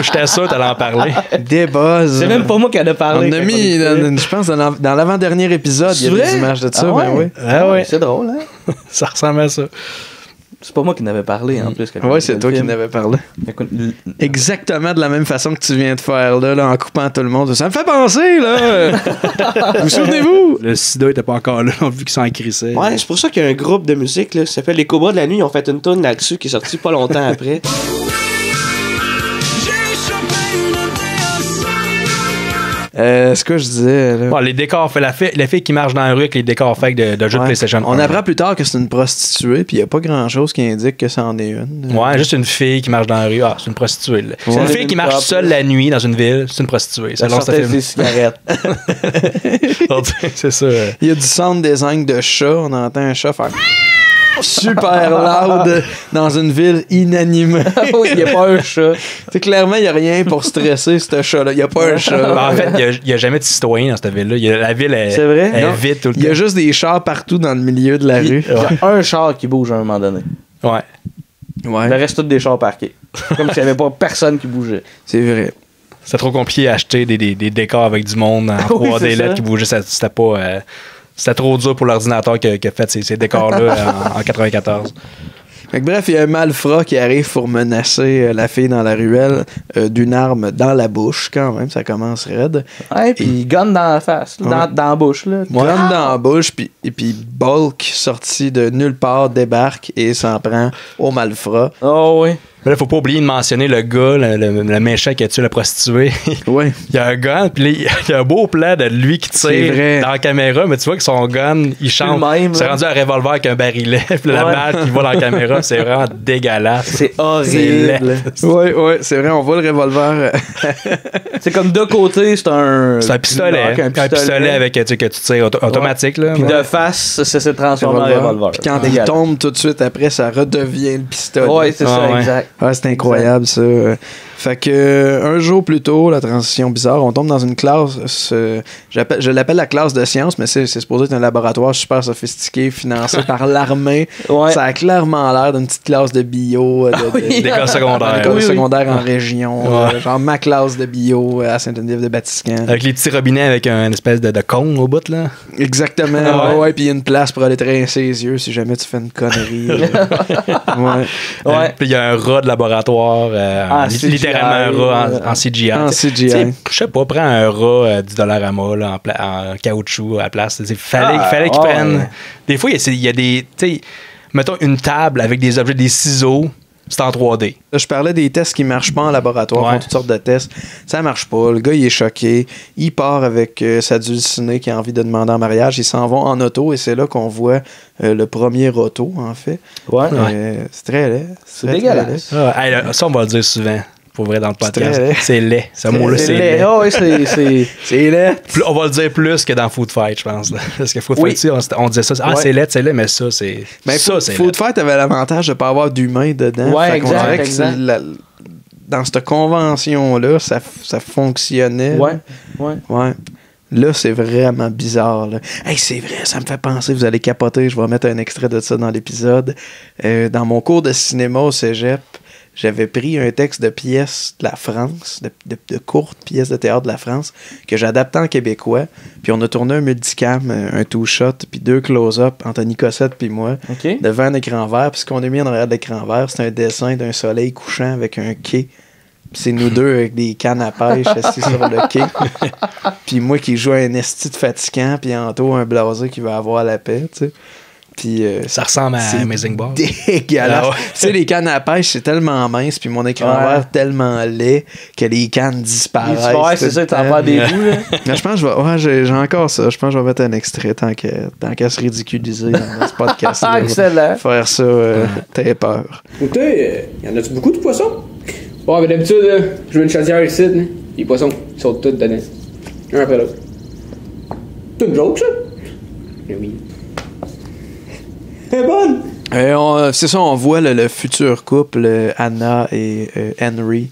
J'étais sûr que t'allais en parler. Des buzz. C'est même pas moi qui en ai parlé. On a mis, je pense, dans l'avant-dernier épisode, il y a des images de ça. C'est drôle, hein? Ça ressemble à ça. C'est pas moi qui n'avais parlé, en plus. Oui, c'est toi qui n'avais parlé. Exactement de la même façon que tu viens de faire, là, en coupant tout le monde. Ça me fait penser, là! Vous souvenez-vous? Le sida était pas encore là, vu qu'il s'en crissait. Ouais, c'est pour ça qu'il y a un groupe de musique, là, qui s'appelle Les Cobras de la nuit. Ils ont fait une tune là-dessus qui est sortie pas longtemps après. Ce que je disais là. Bon, les décors, la fille qui marche dans la rue avec les décors fake de jeux de PlayStation 1. On apprend plus tard que c'est une prostituée, puis il n'y a pas grand chose qui indique que c'en est une. Ouais, juste une fille qui marche dans la rue. Ah, c'est une prostituée. Là. C'est une fille qui marche seule la nuit dans une ville, c'est une prostituée. Ça sortait des cigarettes. C'est ça. Il y a du sound design de chat, on entend un chat faire super loud dans une ville inanimée. Oui, il n'y a pas un chat. Clairement, il n'y a rien pour stresser ce chat-là. Il n'y a pas un chat. En fait, il n'y a jamais de citoyen dans cette ville-là. La ville est vide tout le temps. Il y a juste des chars partout dans le milieu de la rue. Il y a un char qui bouge à un moment donné. Ouais. Le reste, tous des chars parqués. Comme s'il n'y avait pas personne qui bougeait. C'est vrai. C'est trop compliqué à acheter des décors avec du monde en 3D LED qui bougeait. C'était pas... C'était trop dur pour l'ordinateur qui a fait ces décors-là en 94. Fait que bref, il y a un malfrat qui arrive pour menacer la fille dans la ruelle d'une arme dans la bouche, quand même, ça commence raide. Ouais, puis il gonne dans la face, dans la bouche. Là. Gonne dans la bouche, puis Bulk, sorti de nulle part, débarque et s'en prend au malfrat. Oh oui. Mais là, faut pas oublier de mentionner le gars, le méchant qui a tué la prostituée. Oui. Il y a un gun, puis il y a un beau plan de lui qui tire dans la caméra, mais tu vois que son gun, il change. C'est rendu un revolver avec un barillet, puis la balle qui va dans la caméra, c'est vraiment dégueulasse. C'est horrible. Oui, c'est vrai, on voit le revolver. C'est comme de côté, c'est un pistolet. Un pistolet avec que tu tires automatique. Là, puis de face, ça s'est transformé en revolver. Puis quand il tombe tout de suite après, ça redevient le pistolet. Oui, c'est ça, exact. Ah, c'est incroyable, ça. Fait que un jour plus tôt, la transition bizarre, on tombe dans une classe, je l'appelle la classe de sciences, mais c'est supposé être un laboratoire super sophistiqué, financé par l'armée. Ouais. Ça a clairement l'air d'une petite classe de bio, d'école secondaire. D'école secondaire en région. Genre ma classe de bio à Saint-Denis-de-Batiscan. Avec les petits robinets avec une espèce de cône au bout, là. Exactement. Ouais, puis il y a une place pour aller trincer les yeux si jamais tu fais une connerie. Ouais. Puis il y a un rat de laboratoire, littéralement un rat en CGI. En CGI. Je sais pas, prends un rat du Dollarama là, en caoutchouc à la place. Il fallait qu'ils prennent. Des fois, il y a des. Mettons une table avec des objets, des ciseaux. C'est en 3D. Là, je parlais des tests qui marchent pas en laboratoire, font toutes sortes de tests. Ça marche pas. Le gars, il est choqué. Il part avec sa dulcinée qui a envie de demander en mariage. Ils s'en vont en auto et c'est là qu'on voit le premier auto, en fait. C'est très laid. C'est dégueulasse. Ça, on va le dire souvent. Pour vrai, dans le podcast. C'est laid. Ce mot-là, c'est laid. Oh, oui, c'est laid. On va le dire plus que dans Food Fight, je pense. Là. Parce que Food Fight, on disait ça. C'est laid, mais ça, c'est. Mais Food Fight avait l'avantage de ne pas avoir d'humain dedans. Ouais, exact. Dans cette convention-là, ça fonctionnait. Ouais. Là, c'est vraiment bizarre. Là. Hey, c'est vrai, ça me fait penser, vous allez capoter. Je vais mettre un extrait de ça dans l'épisode. Dans mon cours de cinéma au cégep, j'avais pris un texte de pièces de la France, de courtes pièces de théâtre de la France, que j'adaptais en québécois. Puis on a tourné un multicam, un two-shot, puis 2 close-up, Anthony Cossette puis moi, devant un écran vert. Puis ce qu'on a mis en arrière de l'écran vert, c'est un dessin d'un soleil couchant avec un quai. Puis c'est nous deux avec des cannes à pêche assis sur le quai. Puis moi qui joue un esti de fatigant, puis Anto un blasé qui va avoir la paix, tu sais. Puis, ça ressemble à Amazing Ball. Dégueulasse. Tu sais, les cannes à pêche, c'est tellement mince, puis mon écran vert tellement laid que les cannes disparaissent. C'est ça, t'en perds des bouts, là. Je pense que j'ai encore ça. Je pense que je vais mettre un extrait tant qu'à se ridiculiser dans ce podcast. Excellent. Faire ça, t'as peur. Écoutez, y en a-tu beaucoup de poissons? Bon, mais d'habitude, je mets une chaudière ici, hein. Les poissons, ils sautent tous dedans. Un après l'autre. C'est une joke, ça? Oui. Elle est bonne! C'est ça, on voit le futur couple, Anna et Henry,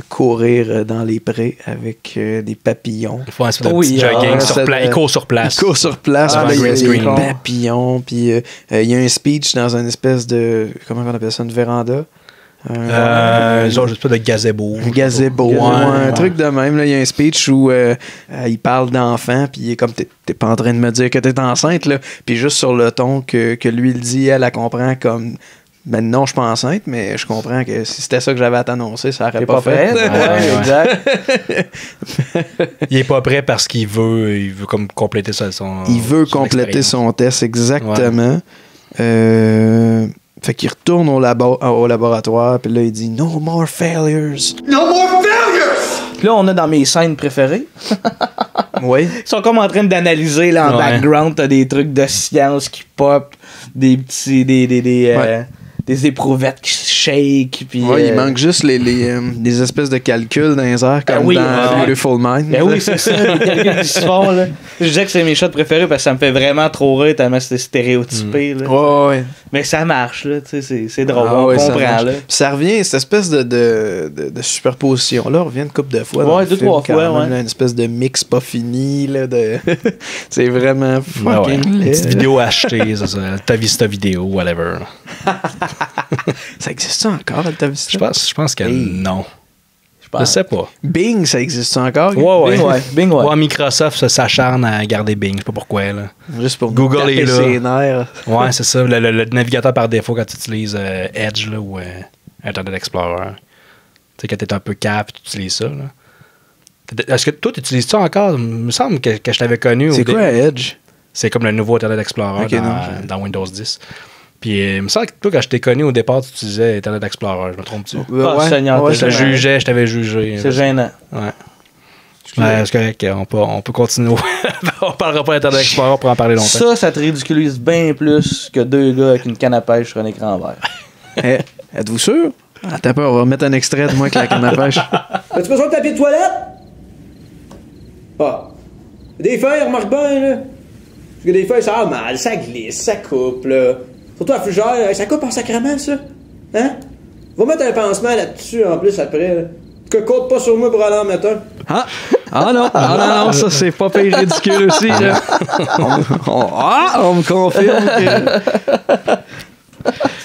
courir dans les prés avec des papillons. Il faut un petit jogging sur place. Ils courent sur place. Ils courent sur place. Il y a des papillons. Puis il y a un speech dans une espèce de... Comment on appelle ça? Une véranda? Genre, je sais pas, de gazebo. Un gazebo, un truc de même. Il y a un speech où il parle d'enfant, puis il est comme, t'es pas en train de me dire que t'es enceinte, là. Puis juste sur le ton que lui, il dit, elle comprend comme, ben non, je suis pas enceinte, mais je comprends que si c'était ça que j'avais à t'annoncer, ça aurait pas fait. Exact. Il est pas prêt parce qu'il veut comme compléter son Il veut compléter son test, exactement. Fait qu'il retourne au laboratoire, puis là, il dit « No more failures! » No more failures! Puis là, on est dans mes scènes préférées. Oui. Ils sont comme en train d'analyser, là, en background, t'as des trucs de science qui pop, des petits... des éprouvettes qui se shake. Puis, il manque juste des espèces de calculs dans les airs comme dans Beautiful Mind. Ben oui, c'est ça, les calculs qui se font. Là. Je disais que c'est mes shots préférés parce que ça me fait vraiment trop rire tellement c'était stéréotypé. Là. Ouais. Mais ça marche, là, c'est drôle, on comprend. Là. Puis ça revient, cette espèce de superposition-là revient une couple de fois. Ouais, 2-3 fois. Là, une espèce de mix pas fini. Là, c'est vraiment fucking laid. Une petite vidéo achetée, ça. Ta Vista vidéo, whatever. Ça existe encore, Alta Vista? Je pense que non. Je sais pas. Bing, ça existe encore? Bing, ouais. Microsoft s'acharne à garder Bing, je sais pas pourquoi. Là. Juste pour Google est là. Ses nerfs. Ouais, c'est ça. Le navigateur par défaut quand tu utilises Edge là, ou Internet Explorer. Tu sais, quand t'es un peu cap, tu utilises ça. Là. Est-ce que toi, tu utilises ça encore? Il me semble que je t'avais connu. C'est quoi Edge? C'est comme le nouveau Internet Explorer dans Windows 10. Puis, il me semble que toi, quand je t'ai connu au départ, tu utilisais Internet Explorer. Je me trompe-tu? Je t'avais jugé. C'est gênant. Ouais. C'est correct. On peut continuer. On parlera pas d'Internet Explorer pour en parler longtemps. Ça te ridiculise bien plus que 2 gars avec une canne à pêche sur un écran vert. Êtes-vous sûr? Attends pas, on va mettre un extrait de moi avec la canne à pêche. As-tu besoin de papier de toilette? Ah. Des feuilles, remarque bien, là. Parce que des feuilles, ça a mal, ça glisse, ça coupe, là. Surtout la fougère, ça coupe en sacrament, ça. Hein? Va mettre un pansement là-dessus en plus après. Là. Que compte pas sur moi pour aller en mettre un. Non, ça c'est pas pire ridicule aussi. Là. On me confirme que...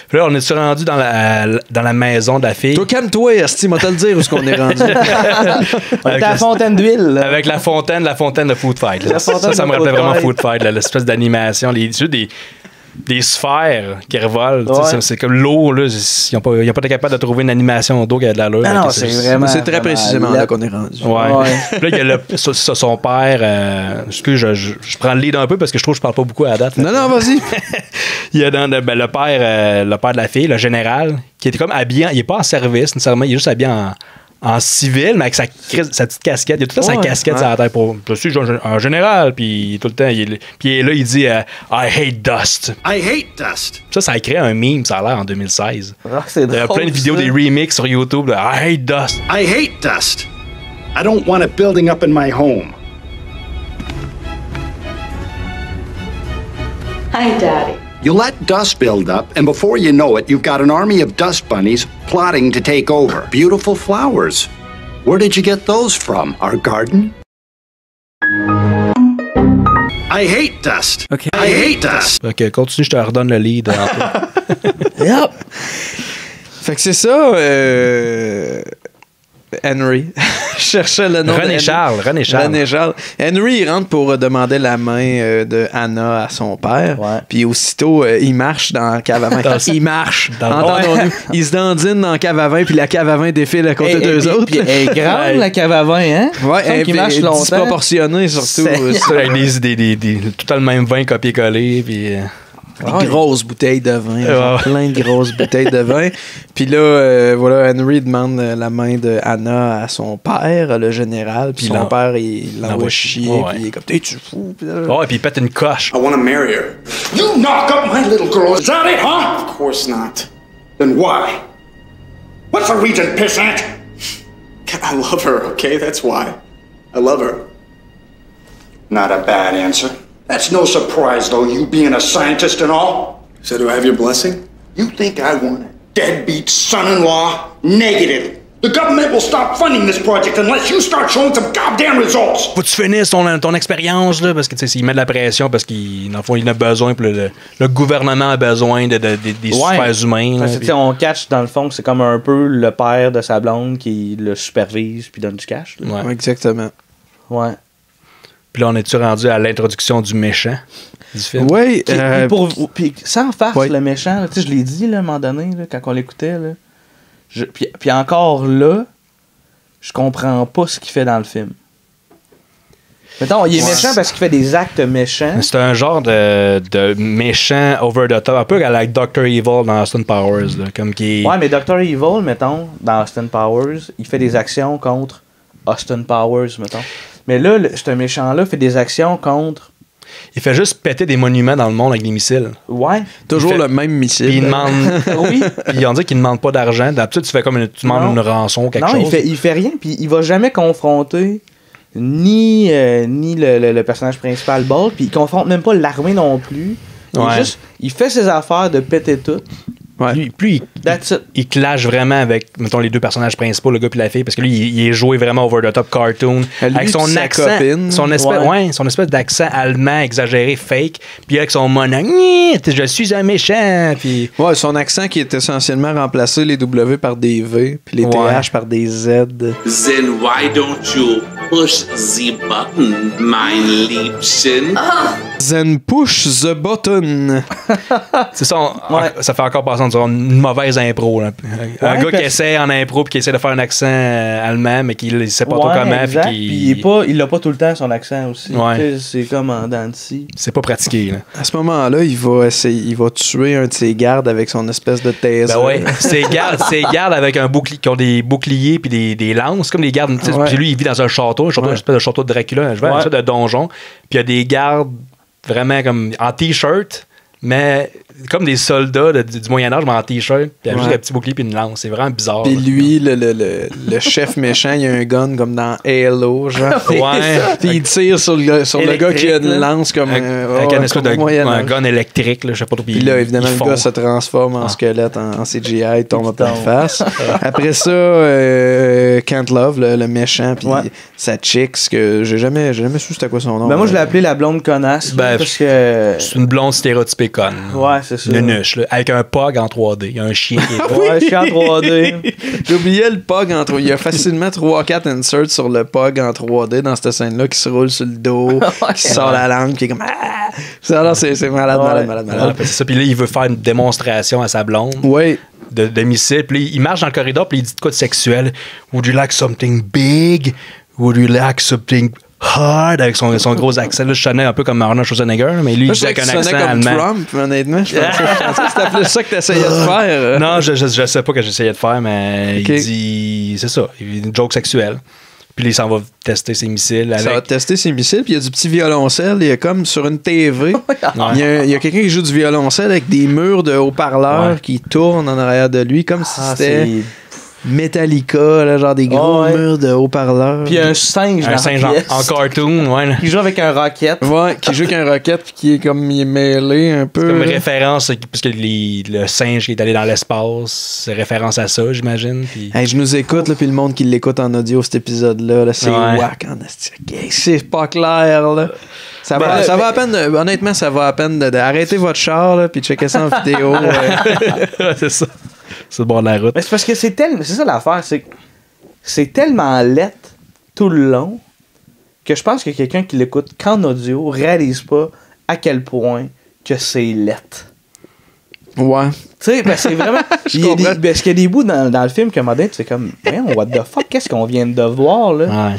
Puis là, on est rendu dans la maison de la fille. Toi, calme-toi, Esti, moi te le dire où est-ce qu'on est rendu. On était à la fontaine d'huile. Avec la fontaine de Food Fight. Là. Ça me rappelait vraiment Food Fight, là, l'espèce d'animation. Des sphères qui revolent. Ouais. C'est comme l'eau. Là, ils n'ont pas été capables de trouver une animation d'eau qui a de l'allure. Non, c'est vraiment. C'est très précisément là qu'on est rendu. Ouais. Puis là, il y a son père. Je prends le lead un peu parce que je trouve que je parle pas beaucoup à la date. Non, vas-y. Il y a le père de la fille, le général, qui était comme habillé. Il est pas en service nécessairement. Il est juste habillé en civil, mais avec sa petite casquette. Il a tout le temps sa casquette sur la tête pour. Je suis un général, puis tout le temps. Puis là, il dit I hate dust. I hate dust. Ça a créé un meme, ça a l'air, en 2016. C'est drôle. Il y a plein de vidéos, des remixes sur YouTube de I hate dust. I hate dust. I don't want it building up in my home. Hi, Daddy. You let dust build up, and before you know it, you've got an army of dust bunnies plotting to take over. Beautiful flowers. Where did you get those from? Our garden? I hate dust. Okay. I hate dust. Ok, continue, je te redonne le lead. Yep. Fait que c'est ça, Henry. Je cherchais le nom René Charles. Henry, il rentre pour demander la main de Anna à son père. Ouais. Puis aussitôt, il marche dans la cave à vin. Il marche. Entendons-nous. Il se dandine dans la cave à vin, puis la cave à vin défile à côté d'eux autres. Puis elle est grande, la cave à vin, hein? Ouais, elle marche longtemps. Disproportionnée, surtout. Avec tout le même vin copié-collé, puis... Des grosses bouteilles de vin, plein de grosses bouteilles de vin. Puis là, voilà, Henry demande la main de Anna à son père, le général. Puis son père, il l'envoie chier. Puis il est comme, t'es-tu fou? Puis et puis il pète une coche. I want to marry her. You knock up my little girl, is that it, huh? Of course not. Then why? What's the reason, pissant? I love her, okay? That's why. I love her. Not a bad answer. That's no surprise, though, you being a scientist and all. So do I have your blessing? You think I want a deadbeat son-in-law? Negative. The government will stop funding this project unless you start showing some goddamn results. Faut que tu finisses ton expérience, là, parce que, tu sais, il met de la pression, parce qu'il en a besoin, puis le gouvernement a besoin des super-humains. Parce que, on catch, dans le fond, c'est comme un peu le père de sa blonde qui le supervise puis donne du cash. Ouais, exactement. Ouais. Puis là, on est-tu rendu à l'introduction du méchant du film? Oui. Puis sans farce, le méchant, là, je l'ai dit là, à un moment donné, là, quand on l'écoutait. Puis encore là, je comprends pas ce qu'il fait dans le film. Mettons, il est méchant parce qu'il fait des actes méchants. C'est un genre de méchant over the top, un peu à la Dr. Evil dans Austin Powers. Là, comme qui... Ouais, mais Dr. Evil, mettons, dans Austin Powers, il fait des actions contre Austin Powers, mettons. Mais là, ce méchant-là fait des actions contre... Il fait juste péter des monuments dans le monde avec des missiles. Ouais. Toujours le même missile. Puis il demande... oui. Puis on dit qu'il ne demande pas d'argent. D'habitude, tu fais comme tu demandes une rançon ou quelque chose. Non, il fait rien. Puis il va jamais confronter ni le personnage principal, Bolt. Puis il confronte même pas l'armée non plus. Il fait ses affaires de péter tout. Ouais. Lui, il clash vraiment avec, mettons, les deux personnages principaux, le gars et la fille, parce que lui, il est joué vraiment over the top cartoon. Avec son accent, son espèce d'accent allemand exagéré, fake, puis avec son mono, je suis un méchant. Puis... Ouais, son accent qui est essentiellement remplacé les W par des V, puis les TH par des Z. Then why don't you push the button, mein Liebchen? Then push the button. C'est ça, ça fait encore passer une mauvaise impro. Là. Un gars qui essaie en impro puis qui essaie de faire un accent allemand, mais qui ne sait pas trop comment. Puis il l'a pas tout le temps, son accent aussi. C'est comme en dents de scie. C'est pas pratiqué. Là. À ce moment-là, il va tuer un de ses gardes avec son espèce de taser. Ben ouais, ses gardes avec un bouclier, qui ont des boucliers puis des lances, comme des gardes. Puis lui, il vit dans un château, une espèce de château de Dracula, une espèce de donjon. Puis il y a des gardes vraiment comme en t-shirt, mais comme des soldats du Moyen-Âge, mais en t-shirt, puis avec juste un petit bouclier puis une lance. C'est vraiment bizarre. Puis lui, le chef méchant, il a un gun comme dans Halo, genre. Ouais. Puis il tire sur le gars qui a une lance comme avec un espèce de gun électrique, là, je sais pas trop. Puis là, évidemment, le gars se transforme en squelette, en CGI, il tombe en pleine face. Après ça, Can't Love, le méchant, puis sa chick, que j'ai jamais su c'était quoi son nom. Ben moi, je l'ai appelé la blonde connasse. Parce que... C'est une blonde stéréotypée conne. Ouais, c'est ça. Nunuche, là, avec un pog en 3D. Il y a un chien qui est là. Ouais, un chien en 3D. J'ai oublié le pog en 3D. Il y a facilement 3-4 inserts sur le pog en 3D dans cette scène-là qui se roule sur le dos, qui sort la langue, qui est comme... Ça, c'est malade. Ouais, c'est ça. Puis là, il veut faire une démonstration à sa blonde. Oui. De missile. Puis il marche dans le corridor, puis il dit de quoi de sexuel. Would you like something big? Would you like something hard? Avec son gros accent. Là, je sonnais un peu comme Arnold Schwarzenegger, mais lui, il dit avec un accent allemand. Trump, honnêtement. Je pensais que c'était plus ça que tu essayais de faire. Non, je sais pas que j'essayais de faire, mais il dit... C'est ça. Il dit une joke sexuelle. Puis là, il s'en va tester ses missiles. Ça va tester ses missiles, puis il y a du petit violoncelle. Il y a comme sur une TV. Il y a quelqu'un qui joue du violoncelle avec des murs de haut-parleurs qui tournent en arrière de lui, comme si c'était Metallica, là, genre des gros murs de haut-parleurs. Puis un singe en cartoon, ouais. Qui joue avec un rocket. Ouais, qui joue avec un rocket, puis qui est comme il est mêlé un peu. C'est comme référence, parce que le singe qui est allé dans l'espace, c'est référence à ça, j'imagine. Puis... Hey, je nous écoute, puis le monde qui l'écoute en audio, cet épisode-là, là, c'est whack en asti. C'est pas clair, là. Ça va à peine, honnêtement, ça va à peine d'arrêter votre char, là, puis checker ça en vidéo. C'est ça. C'est le bord de la route. Mais c'est parce que c'est ça l'affaire, c'est tellement lettre tout le long que je pense que quelqu'un qui l'écoute qu'en audio réalise pas à quel point que c'est lettre. Ouais. Tu sais, c'est vraiment. Parce qu'il y a des bouts dans le film que moderne, c'est comme, what the fuck, qu'est-ce qu'on vient de voir, là? Ouais.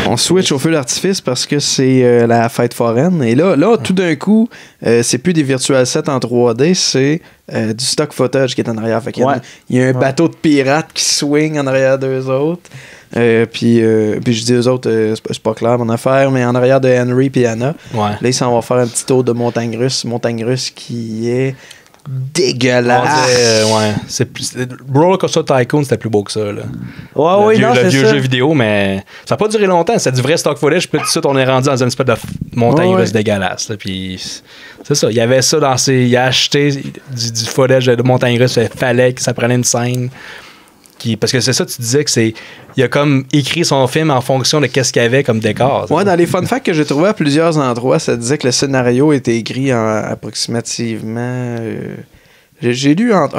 On switch au feu d'artifice parce que c'est la fête foraine. Et là tout d'un coup, c'est plus des virtual sets en 3D, c'est du stock footage qui est en arrière. Fait qu'il y a un bateau de pirates qui swing en arrière d'eux autres. Puis je dis eux autres, c'est pas clair mon affaire, mais en arrière de Henry et Anna. Là, ils s'en vont faire un petit tour de montagne russe qui est dégueulasse. Roller Coaster Tycoon, c'était plus beau que ça, là. Le vieux jeu vidéo, mais ça n'a pas duré longtemps. C'est du vrai stock footage, puis tout de suite, on est rendu dans une espèce de montagne russe dégueulasse, là, puis c'est ça. Il y avait ça dans ses... Il a acheté du footage de montagne russe, il fallait que ça prenait une scène. Parce que c'est ça, tu disais que il a comme écrit son film en fonction de qu'est-ce qu'il y avait comme décor. Ouais, dans les fun facts que j'ai trouvé à plusieurs endroits, ça disait que le scénario était écrit en approximativement... j'ai lu entre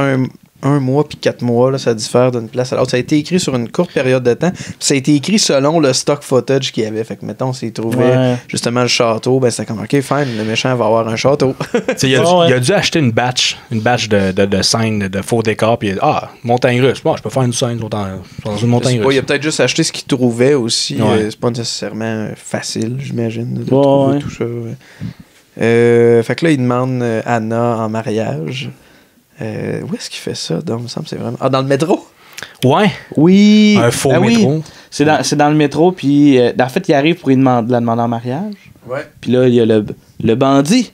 un mois puis 4 mois, là, ça diffère d'une place à l'autre. Ça a été écrit sur une courte période de temps. Puis ça a été écrit selon le stock footage qu'il y avait. Fait que, mettons, s'il trouvait justement le château, ben c'était comme, OK, fine, le méchant va avoir un château. Il a dû acheter une batch de scènes, de faux décors, puis montagne russe. Bon, je peux faire une scène dans une montagne russe. Il a peut-être juste acheté ce qu'il trouvait aussi. C'est pas nécessairement facile, j'imagine, de trouver tout ça. Fait que là, il demande Anna en mariage. Où est-ce qu'il fait ça? Donc, il me semble que c'est vraiment... dans le métro? Ouais. Oui. Un faux métro. C'est dans le métro, puis en fait, il arrive pour la demander en mariage. Ouais. Puis là, il y a le bandit.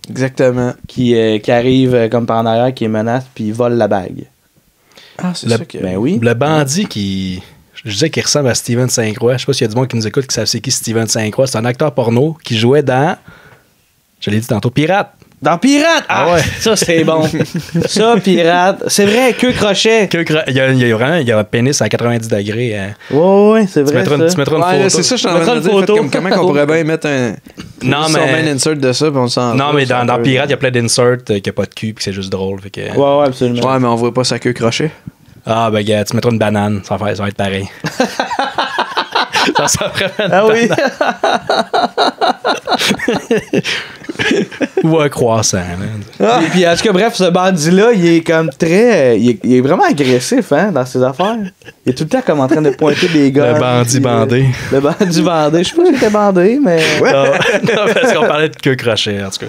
Exactement. Qui arrive comme par en arrière, qui menace, puis il vole la bague. Ah, c'est ça que... Ben oui. Le bandit qui... Je disais qu'il ressemble à Steven Saint-Croix. Je sais pas s'il y a du monde qui nous écoute qui savent c'est qui Steven Saint-Croix. C'est un acteur porno qui jouait dans... Je l'ai dit tantôt, Pirate. Dans Pirate! Ah ouais! Ça, c'est bon. Ça, Pirate. C'est vrai, queue crochet. Il y a un pénis à 90 degrés. Hein. Ouais, c'est vrai. Tu mettras une photo. C'est ça, je suis en train de dire. Comment qu'on pourrait bien mettre un insert de ça, puis on s'en... Non, mais dans Pirate, il y a plein d'inserts qui n'ont pas de cul, puis c'est juste drôle. Fait que... Ouais, absolument. Ouais, mais on voit pas sa queue crochet. Ah, ben, gars, tu mettras une banane. Ça va être pareil. Ça vraiment ah oui. Ou un croissant. Et puis, en tout cas, bref, ce bandit-là, il est comme très... Il est vraiment agressif, hein, dans ses affaires. Il est tout le temps comme en train de pointer des gars. Le bandit bandé. Le bandit bandé. Je sais pas si c'était bandé, mais... Non, parce qu'on parlait de queue crochet, en tout cas.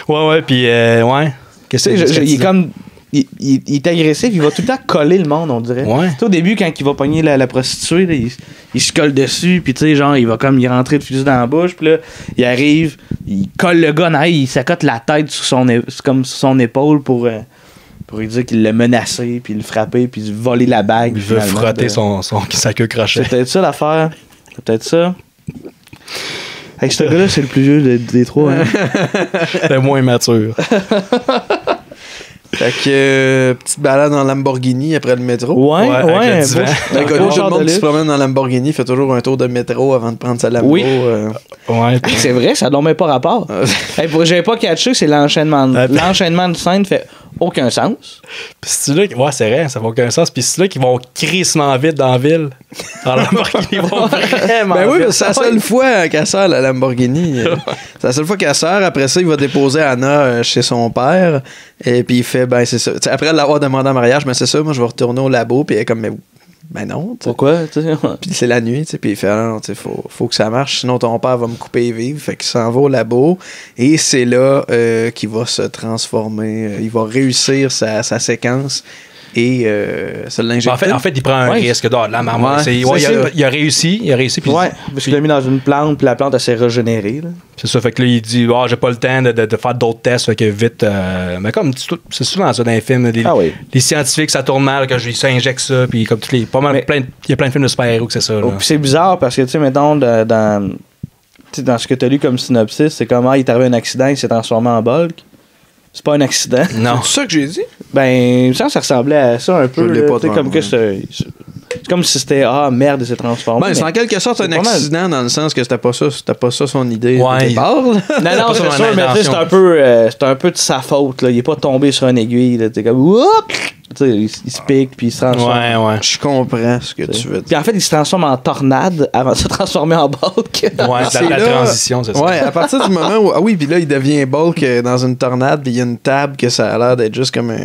Ouais, puis, ouais. Qu'est-ce que il est comme... il est agressif, il va tout le temps coller le monde, on dirait. Ouais. Tu sais, au début, quand il va pogner la prostituée, là, il se colle dessus, puis tu sais, genre, il va comme y rentrer le fusil dans la bouche, puis là, il arrive, il colle le gars, il s'accote la tête sur son épaule pour lui dire qu'il l'a menacé, puis le frapper, puis voler la bague. Il veut frotter sa queue crochet. C'est peut-être ça l'affaire. C'est peut-être ça. Hey, ce gars-là, c'est le plus vieux des trois. Hein? Le moins mature. Fait que petite balade en Lamborghini après le métro. Ouais. Tout le monde qui se promène en Lamborghini fait toujours un tour de métro avant de prendre sa Lambo. Oui. Ouais. C'est vrai, ça n'a même pas rapport. J'avais pas catché que c'est l'enchaînement. L'enchaînement de scène fait aucun sens. Puis c'est là, ouais, c'est vrai, ça fait aucun sens. Puis c'est là qu'ils vont crissement vite dans la ville. En Lamborghini, ils vont vraiment ben oui, vite. c'est la seule fois qu'elle sort la Lamborghini. C'est la seule fois qu'elle sort. Après ça, il va déposer Anna chez son père. Et puis il fait, ben c'est ça. T'sais, après l'avoir demandé en mariage, ben c'est ça, moi je vais retourner au labo. Puis elle est comme, ben non. T'sais. Pourquoi? Puis c'est la nuit, puis il fait, non, faut que ça marche, sinon ton père va me couper vivre. Fait qu'il s'en va au labo. Et c'est là qu'il va se transformer. Il va réussir sa séquence. Et se l'injecter. En fait, il prend un risque de la marmotte. Il a réussi. Puis parce qu'il l'a mis dans une plante, puis la plante, elle s'est régénérée. Là. C'est ça. Fait que là, il dit, j'ai pas le temps de faire d'autres tests. Fait que vite. Mais comme c'est souvent ça dans les films. Les scientifiques, ça tourne mal, que ça injecte ça. Puis comme il y a plein de films de super-héros que c'est ça. Puis c'est bizarre parce que, tu sais, mettons, dans ce que tu as lu comme synopsis, c'est comment il est arrivé un accident, il s'est transformé en Bulk. C'est pas un accident. Non. C'est ça que j'ai dit? Ben, ça ressemblait à ça un peu. Je l'ai pas comme que c'est comme si c'était merde, il s'est transformé. Ben, c'est en quelque sorte un accident dans le sens que c'était pas ça son idée de départ. Non, c'est sûr, mais c'est un peu de sa faute. Là. Il est pas tombé sur une aiguille. T'es comme il se pique puis il se transforme. Ouais. Je comprends ce que tu veux dire. Puis en fait, il se transforme en tornade avant de se transformer en Bulk. Ouais, c'est la transition, c'est ça. Ouais, à partir du moment où. Ah oui, puis là, il devient Bulk dans une tornade, puis il y a une table que ça a l'air d'être juste comme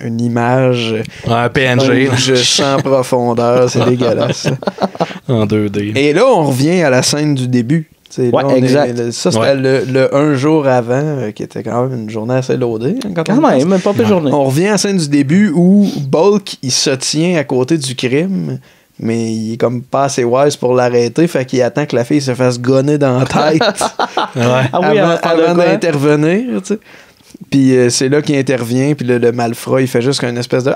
une image. Un PNG. Sans profondeur, c'est dégueulasse. En 2D. Et là, on revient à la scène du début. Ouais, exact. Ça, c'était le un jour avant, qui était quand même une journée assez loadée. Quand même pas plus journée. On revient à la scène du début où Bulk, il se tient à côté du crime, mais il est comme pas assez wise pour l'arrêter, fait qu'il attend que la fille se fasse gonner dans la tête avant d'intervenir. Tu sais. Puis c'est là qu'il intervient, puis le malfrat, il fait juste une espèce de...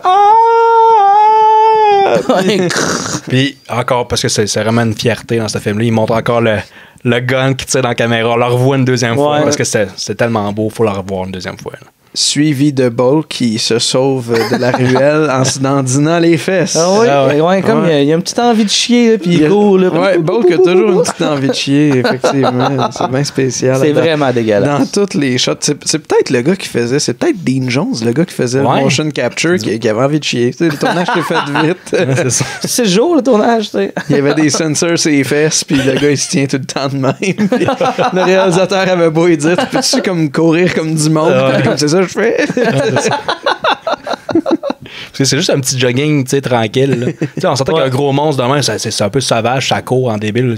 Puis encore, parce que c'est vraiment une fierté dans ce film-là, il montre encore le gun qui tire dans la caméra. On le revoit une deuxième fois parce que c'est tellement beau, il faut le revoir une deuxième fois. Là. Suivi de Bulk qui se sauve de la ruelle en se dandinant les fesses. Comme il a une petite envie de chier, puis il court. Bulk a toujours une petite envie de chier, effectivement. C'est bien spécial. C'est vraiment dégueulasse. Dans toutes les shots. C'est peut-être le gars qui faisait, c'est peut-être Dean Jones, le gars qui faisait le motion capture, qui avait envie de chier. Le tournage s'est fait vite. C'est le jour, le tournage. T'sais. Il y avait des sensors sur les fesses, puis le gars, il se tient tout le temps de même. Le réalisateur avait beau lui dire, tu peux-tu comme courir comme du monde? C'est ça que je fais. Parce que c'est juste un petit jogging, tu sais, tranquille. On s'entend qu'un gros monstre demain, c'est un peu sauvage, ça court en débile.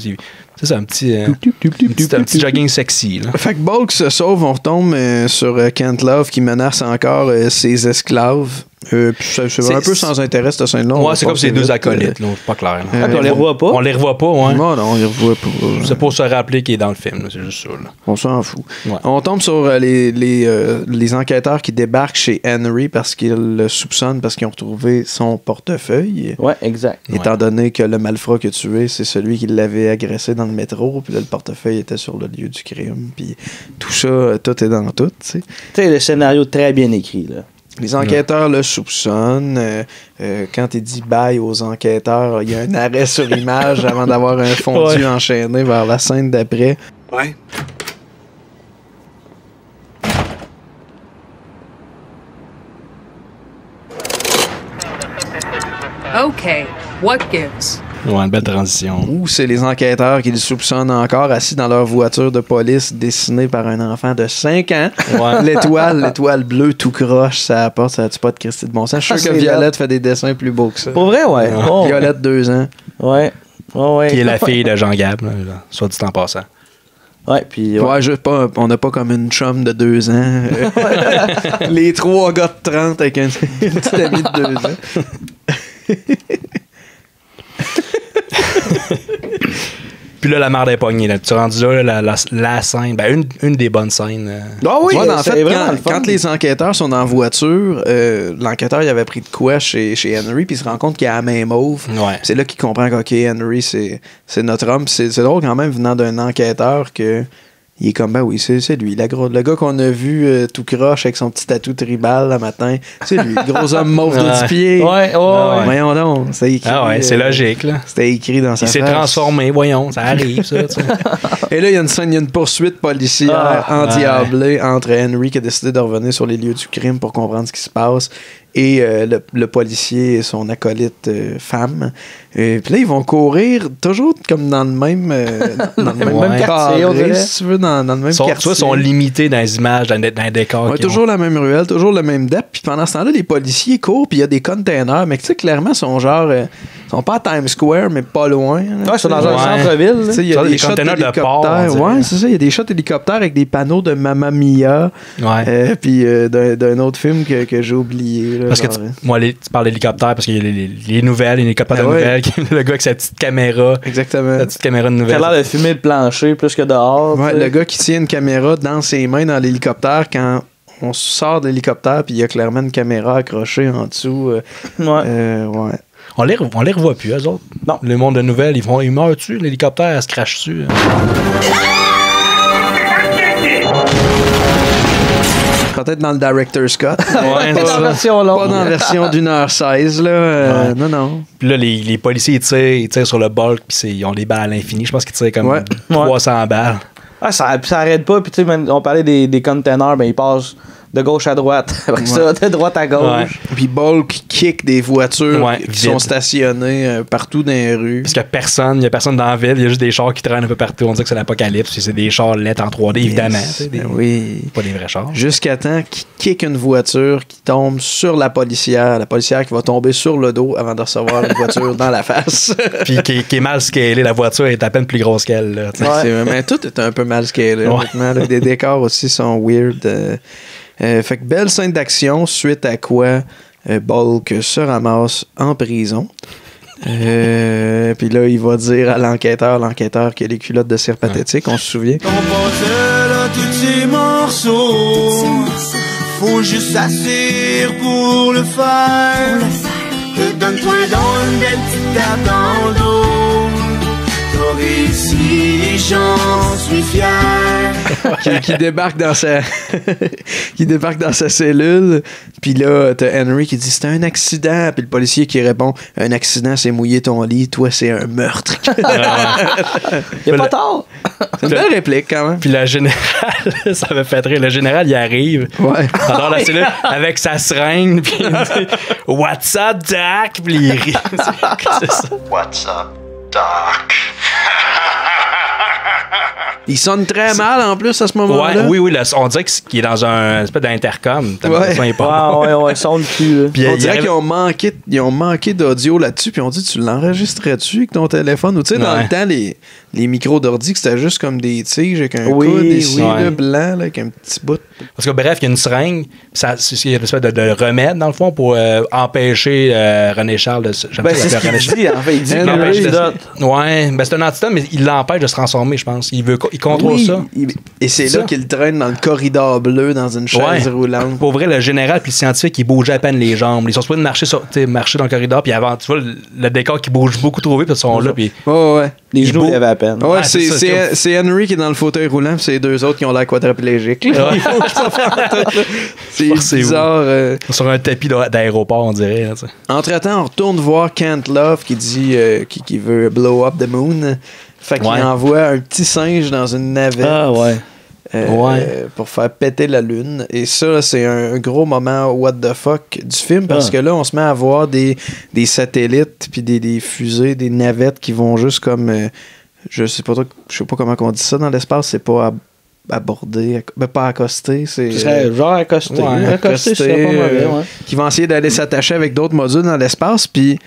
C'est un petit jogging sexy. Là. Fait que Bulk se sauve, on retombe sur Kent Love qui menace encore ses esclaves. Puis c'est un peu sans intérêt cette scène-là. Ouais, c'est comme ces deux acolytes, là, c'est pas clair. On les revoit pas. On les revoit pas, ouais. Non, on les revoit pas. C'est pour se rappeler qu'il est dans le film, là, c'est juste ça. Là. On s'en fout. Ouais. On tombe sur les enquêteurs qui débarquent chez Henry parce qu'ils le soupçonnent parce qu'ils ont retrouvé son portefeuille. Ouais, exact. Étant donné que le malfrat qu'il a tué, c'est celui qui l'avait agressé dans le métro, puis là, le portefeuille était sur le lieu du crime, puis tout ça, tout est dans tout, tu sais. Tu sais, le scénario très bien écrit, là. Les enquêteurs le soupçonnent. Quand il dit bye aux enquêteurs, il y a un arrêt sur image avant d'avoir un fondu enchaîné vers la scène d'après. Ouais. Okay, what gives? Ouais, une belle transition. Ou c'est les enquêteurs qui le soupçonnent encore assis dans leur voiture de police dessinée par un enfant de 5 ans. Ouais. L'étoile bleue tout croche, ça apporte, ça n'a pas de Christy de bon sens. Je suis sûr que Violette fait des dessins plus beaux que ça. Pour vrai, ouais. Oh. Violette, 2 ans. Ouais. Qui est la fille de Jean Gab, soit dit en passant. Ouais, puis. Ouais, on n'a pas comme une chum de 2 ans. Les 3 gars de 30 avec une petite amie de 2 ans. Puis là, la merde est pognée. Là. Tu es rendu là, la scène, ben une des bonnes scènes. Ah oui, en fait, quand les enquêteurs sont en voiture, l'enquêteur il avait pris de quoi chez Henry, puis il se rend compte qu'il a la main mauve. Ouais. C'est là qu'il comprend qu'OK, Henry, c'est notre homme. C'est drôle quand même, venant d'un enquêteur, que il est comme, ben oui, c'est lui. Le gars qu'on a vu tout croche avec son petit tatou tribal le matin, c'est lui. Gros homme mauve de 10 pieds. Ouais. Voyons donc. C'est écrit, c'est logique, là. C'était écrit dans sa Il s'est transformé, voyons, ça arrive, ça. Et là, il y a une poursuite policière endiablée entre Henry qui a décidé de revenir sur les lieux du crime pour comprendre ce qui se passe et le policier et son acolyte femme. Puis là, ils vont courir toujours comme dans le même, même quartier, on dirait. Si tu veux, dans le même quartier. Soit sont limités dans les images, dans les décors. Ouais, toujours la même ruelle, toujours le même depth. Puis pendant ce temps-là, les policiers courent, puis il y a des containers, mais tu sais, clairement, sont genre... sont pas à Times Square, mais pas loin. Ouais, ils sont dans un centre-ville. Il y a des containers de port. Ouais, c'est ça. Il y a des shots hélicoptères avec des panneaux de Mamma Mia. Ouais. Puis d'un autre film que j'ai oublié. Là, parce que tu parles d'hélicoptère, parce qu'il y a les nouvelles, les hélicoptères de nouvelles, le gars avec sa petite caméra. Exactement. Sa petite caméra de nouvelles. Il a l'air de filmer le plancher plus que dehors. Ouais, le gars qui tient une caméra dans ses mains dans l'hélicoptère quand on sort de l'hélicoptère, puis il y a clairement une caméra accrochée en dessous. Ouais. On les revoit plus, eux autres. Non. Le monde de nouvelles, ils meurent dessus, l'hélicoptère, elle se crache dessus. Peut-être dans le Director's Cut. Ouais, pas dans la version longue. Pas dans la version d'1h16, là. Non. Puis là, les policiers, ils tirent sur le bulk, puis ils ont des balles à l'infini. Je pense qu'ils tirent comme 300 balles. Ah, ça arrête pas. Puis tu sais, on parlait des containers, ben ils passent de gauche à droite. Après ça, de droite à gauche. Ouais. Puis Bulk kick des voitures qui sont stationnées partout dans les rues. Parce qu'il n'y a personne dans la ville. Il y a juste des chars qui traînent un peu partout. On dit que c'est l'apocalypse. Puis c'est des chars lettres en 3D, évidemment. Oui. Pas des vrais chars. Jusqu'à temps qu'il kick une voiture qui tombe sur la policière. La policière qui va tomber sur le dos avant de recevoir une voiture dans la face. Puis qui est mal scalée. La voiture est à peine plus grosse qu'elle. Là, mais tout est un peu mal scalé. Honnêtement. Les décors aussi sont weird. Fait que belle scène d'action, suite à quoi Bulk se ramasse en prison. Puis là, il va dire à l'enquêteur qui a les culottes de cire pathétique, on se souvient. On pensait là tous ces morceaux, faut juste s'asseoir pour le faire. Donne-toi donc une belle petite tape dans le dos. T'as réussi, j'en suis fier. qui débarque dans sa qui débarque dans sa cellule, puis là t'as Henry qui dit c'est un accident, puis le policier qui répond un accident c'est mouiller ton lit, toi c'est un meurtre. Il a pas tort. C'est une belle réplique quand même. Puis la générale, ça me fait rire, le général il arrive dans la cellule avec sa seringue, puis il dit what's up Doc, puis il rit. C'est ça. What's up Doc? Il sonne très mal en plus à ce moment-là. Oui, on dirait qu'il est dans un espèce d'intercom. Ouais, sonne plus. On dirait qu'ils ont manqué d'audio là-dessus, puis on dit tu l'enregistrais-tu avec ton téléphone ou tu sais dans le temps les micros d'ordi que c'était juste comme des tiges avec un coude ici blanc là, avec un petit bout. Parce que bref, il y a une seringue, il y a une espèce de remède dans le fond pour empêcher René Charles de se. Il dit l'antidote. Ouais, c'est un antidote, mais il l'empêche de se transformer, je pense. Il contrôle ça. Et c'est là qu'il traîne dans le corridor bleu dans une chaise roulante. Pour vrai, le général puis le scientifique, ils bougeaient à peine les jambes. Ils sont supposés marcher dans le corridor, puis avant, tu vois le décor qui bouge beaucoup trop vite, puis ils sont là. Puis les genoux lèvent à peine. Ouais, c'est Henry qui est dans le fauteuil roulant, puis c'est les deux autres qui ont l'air quadriplégiques. C'est bizarre. Sur un tapis d'aéroport, on dirait. Entre-temps, on retourne voir Kent Love qui dit qu'il veut blow up the moon. Fait qu'il envoie un petit singe dans une navette. Pour faire péter la lune. Et ça, c'est un gros moment what the fuck du film, parce que là, on se met à voir des satellites, puis des fusées, des navettes qui vont juste comme... je sais pas comment on dit ça dans l'espace, c'est pas aborder, pas accoster, c'est... genre accoster. Accoster, c'est pas mauvais, qui vont essayer d'aller s'attacher avec d'autres modules dans l'espace, puis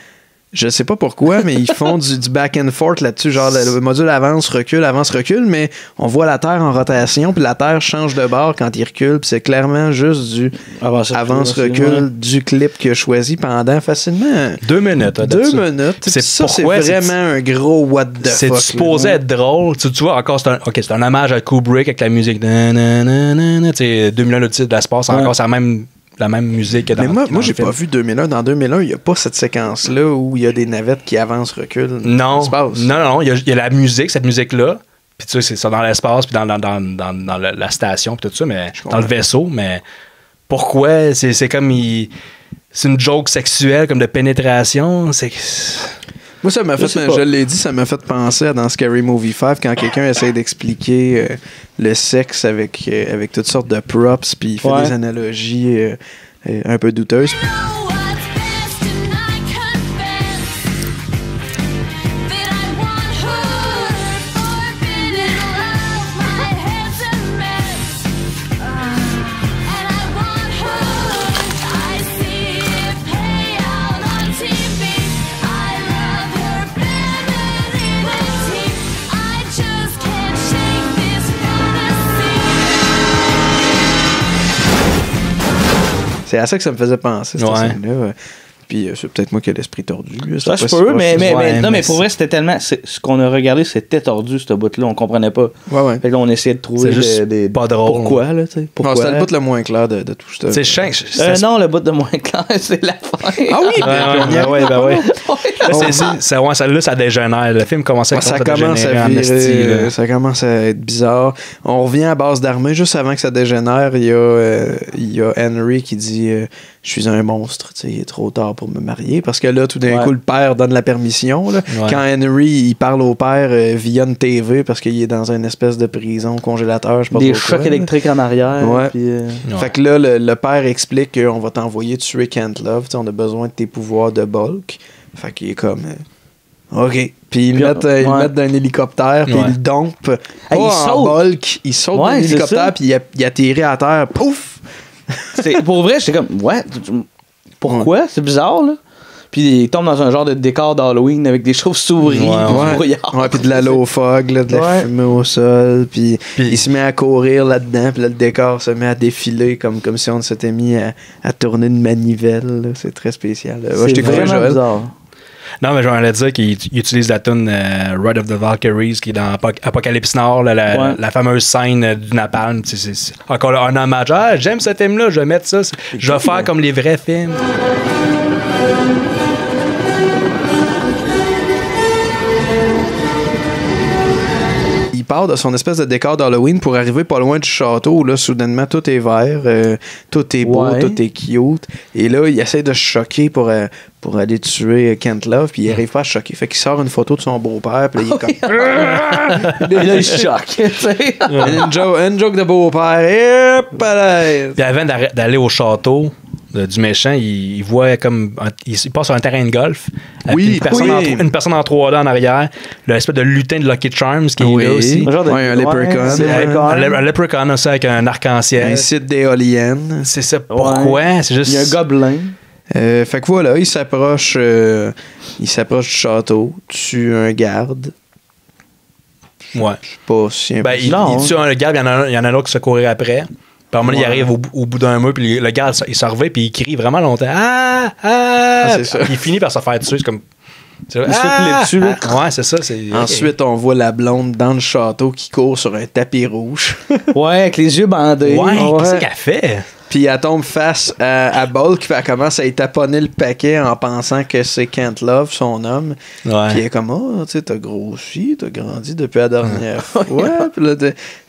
Je sais pas pourquoi, mais ils font du back and forth là-dessus. Genre, le module avance, recule, mais on voit la Terre en rotation, puis la Terre change de bord quand il recule, puis c'est clairement juste du avance-recul du clip qu'il a choisi pendant facilement 2 minutes. 2 minutes. C'est vraiment un gros what the fuck. C'est supposé être drôle. Tu vois, encore, c'est un hommage à Kubrick avec la musique. 2001, le titre de l'espace, c'est encore la même musique que dans. Mais moi j'ai pas vu 2001. Dans 2001, il n'y a pas cette séquence-là où il y a des navettes qui avancent, reculent. Non. Il y a la musique, cette musique-là. Puis tu sais, c'est ça dans l'espace, puis dans la station, puis tout ça, mais dans le vaisseau. Mais pourquoi? C'est comme. C'est une joke sexuelle, comme de pénétration. Moi, ça m'a fait, je l'ai dit, ça m'a fait penser à dans Scary Movie 5 quand quelqu'un essaie d'expliquer le sexe avec toutes sortes de props, puis il fait des analogies un peu douteuses. C'est à ça que ça me faisait penser, cette scène-là. Puis c'est peut-être moi qui ai l'esprit tordu. Ça, je peux, mais pour vrai, c'était tellement. Ce qu'on a regardé, c'était tordu, ce bout-là. On comprenait pas. Ouais. Fait que là, on essayait de trouver des pas drôle. Pourquoi, là, tu sais. Non, c'était le bout le moins clair de tout ça. C'est chiant. Non, le bout le moins clair, c'est la fin. Ah oui, Là, ça dégénère. Le film commençait à ça commence à être bizarre. On revient à base d'armée. Juste avant que ça dégénère, il y a Henry qui dit je suis un monstre, tu sais, il est trop tard pour me marier. Parce que là, tout d'un coup, le père donne la permission. Là. Quand Henry, il parle au père via une TV parce qu'il est dans une espèce de prison, congélateur, je sais pas. Des chocs électriques en arrière. Ouais. Fait que là, le père explique qu'on va t'envoyer tuer Kent Love. On a besoin de tes pouvoirs de bulk. Fait qu'il est comme... OK. Puis ils le mettent d'un hélicoptère, puis ils le dompent. Il saute d'un hélicoptère, puis il atterrit à terre. Pouf! Pour vrai, j'étais comme, pourquoi? C'est bizarre, là. Puis il tombe dans un genre de décor d'Halloween avec des chauves-souris, puis de la low fog, là, de la fumée au sol, puis il se met à courir là-dedans, puis là, le décor se met à défiler comme si on s'était mis à tourner une manivelle. Là. C'est très spécial. C'est vraiment bizarre. Non, mais j'allais dire qu'il utilise la tune Ride of the Valkyries qui est dans Apocalypse Nord, la fameuse scène du napalm. C'est encore là, un hommage. Ah, j'aime ce thème-là, je vais mettre ça. Je vais faire comme les vrais films. Il part de son espèce de décor d'Halloween pour arriver pas loin du château où là, soudainement, tout est vert, tout est beau, tout est cute. Et là, il essaie de se choquer pour aller tuer Kent Love, puis il arrive pas à se choquer. Fait qu'il sort une photo de son beau-père, puis là, il est comme... Et là, il se choque. Une joke de beau-père. Puis avant d'aller au château du méchant, il voit comme... Il passe sur un terrain de golf. Une personne en 3D en arrière. L'espèce de lutin de Lucky Charms qui est là aussi. Un leprechaun. Un leprechaun aussi avec un arc-en-ciel. Un site d'éolienne. C'est ça. Pourquoi? C'est juste... Il y a un gobelin. Fait que voilà, il s'approche du château, tue un garde. Ouais. Je sais pas si... il tue un garde, il y en a un autre qui se courir après. Puis à un moment, il arrive au bout d'un mur, puis le garde, il se revient, puis il crie vraiment longtemps. C'est ça. Il finit par se faire tuer. C'est comme... Il se fait dessus. Ouais, c'est ça. Ensuite, on voit la blonde dans le château qui court sur un tapis rouge. Ouais, avec les yeux bandés. Ouais, qu'est-ce qu'elle fait? Puis elle tombe face à Bulk, puis elle commence à y taponner le paquet en pensant que c'est Kent Love, son homme. Ouais. Puis elle est comme, tu sais, t'as grossi, t'as grandi depuis la dernière fois. Puis là,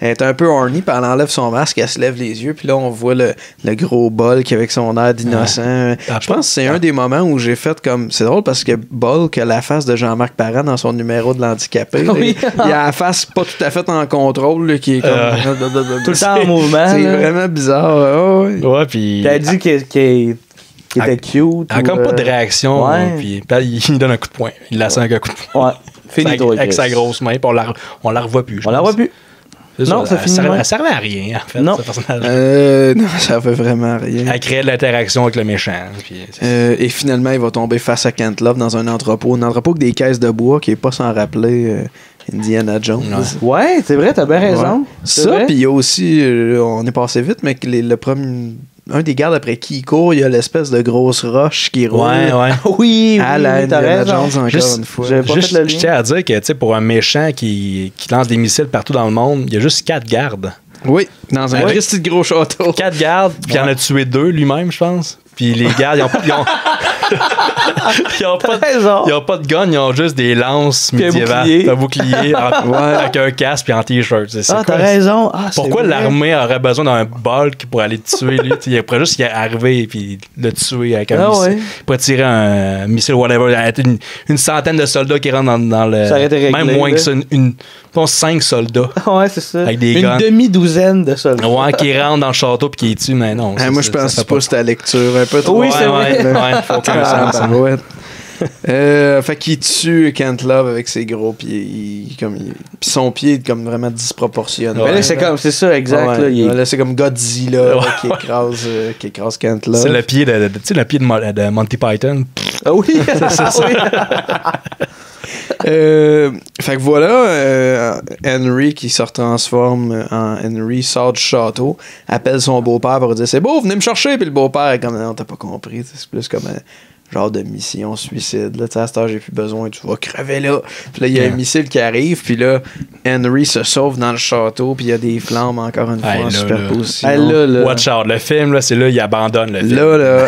elle est un peu horny, puis elle enlève son masque, elle se lève les yeux, puis là, on voit le gros Bulk avec son air d'innocent. Je pense que c'est un des moments où j'ai fait comme... C'est drôle parce que Bulk a la face de Jean-Marc Parent dans son numéro de l'handicapé. Il a la face pas tout à fait en contrôle, là, qui est comme... tout le temps en mouvement. C'est vraiment bizarre. Ouais, puis elle dit qu'il était cute. Elle a comme pas de réaction. Puis il donne un coup de poing. Il la sent avec un coup de poing. Ouais. Fini avec sa grosse main. Puis on la revoit plus. On la revoit plus. Non, ça finit elle servait à rien, en fait, non. ce personnage. Non, ça fait vraiment rien. Elle créait de l'interaction avec le méchant. Puis, et finalement, il va tomber face à Kent Love dans un entrepôt. Un entrepôt avec des caisses de bois qui est pas sans rappeler Indiana Jones. Ouais, c'est vrai, t'as bien raison. Ouais. Ça, puis il y a aussi, on est passé vite, mais que le premier... Un des gardes après qui il court, il y a l'espèce de grosse roche qui roule. Ouais. Oui, à la Indiana Jones encore juste, une fois. Je tiens à dire que pour un méchant qui lance des missiles partout dans le monde, il y a juste 4 gardes. Oui, dans un petit gros château. 4 gardes, puis il en a tué 2 lui-même, je pense. Puis les gardes, ils ont pas de gun, ils ont juste des lances médiévales. Un bouclier avec un casque puis un t-shirt. T'as raison. Pourquoi l'armée aurait besoin d'un bulk pour aller le tuer, lui? Il pourrait juste y arriver et puis le tuer avec un missile. Il pourrait tirer un missile, whatever. Une centaine de soldats qui rentrent dans le... Ça aurait été réglé, même moins que ça. 5 soldats. Ouais, c'est ça. Avec des guns. Une demi-douzaine de soldats. Ouais, qui rentrent dans le château puis qui les tuent, mais non. Moi, je pense pas que c'était la lecture un peu trop. Oui, c'est vrai. Faut aucun sens. Fait qu'il tue Kent Love avec ses gros pieds. Puis son pied est comme vraiment disproportionné. Mais là, c'est ça, exact. Là, c'est comme Godzilla qui écrase Kent Love. C'est le pied de Monty Python. Ah oui, c'est ça. Fait que voilà, Henry qui se transforme en Henry sort du château, appelle son beau-père pour dire c'est beau, venez me chercher. Puis le beau-père est comme non, t'as pas compris, c'est plus comme un genre de mission suicide. Là, à cette heure, j'ai plus besoin, tu vas crever là. Puis là, il y a un missile qui arrive, puis là, Henry se sauve dans le château, puis il y a des flammes encore une fois en superposition. Watch out, le film, là, c'est là, il abandonne le film. Là,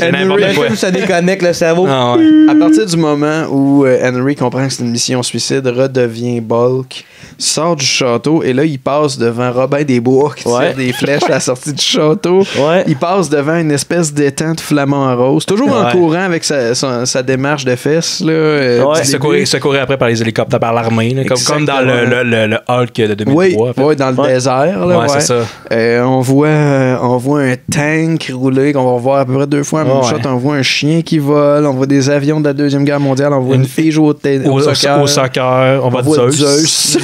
le film, ça déconnecte le cerveau. Ah, ouais. À partir du moment où Henry comprend que c'est une mission suicide, redevient Bulk, sort du château, et là, il passe devant Robin des Bois qui tire des flèches à la sortie du château. Il passe devant une espèce d'étang de flamant rose, toujours en courant avec sa démarche de fesses. Secouru après par les hélicoptères, par l'armée, comme dans le Hulk de 2003. Oui, dans le désert. Là, c'est ça. On voit un tank rouler qu'on va revoir à peu près 2 fois en shot. On voit un chien qui vole, on voit des avions de la Deuxième Guerre mondiale, on voit une fille jouer au soccer. On voit Zeus.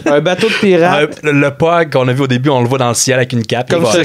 Un bateau de pirates. Le POG qu'on a vu au début, on le voit dans le ciel avec une cape. Comme ça,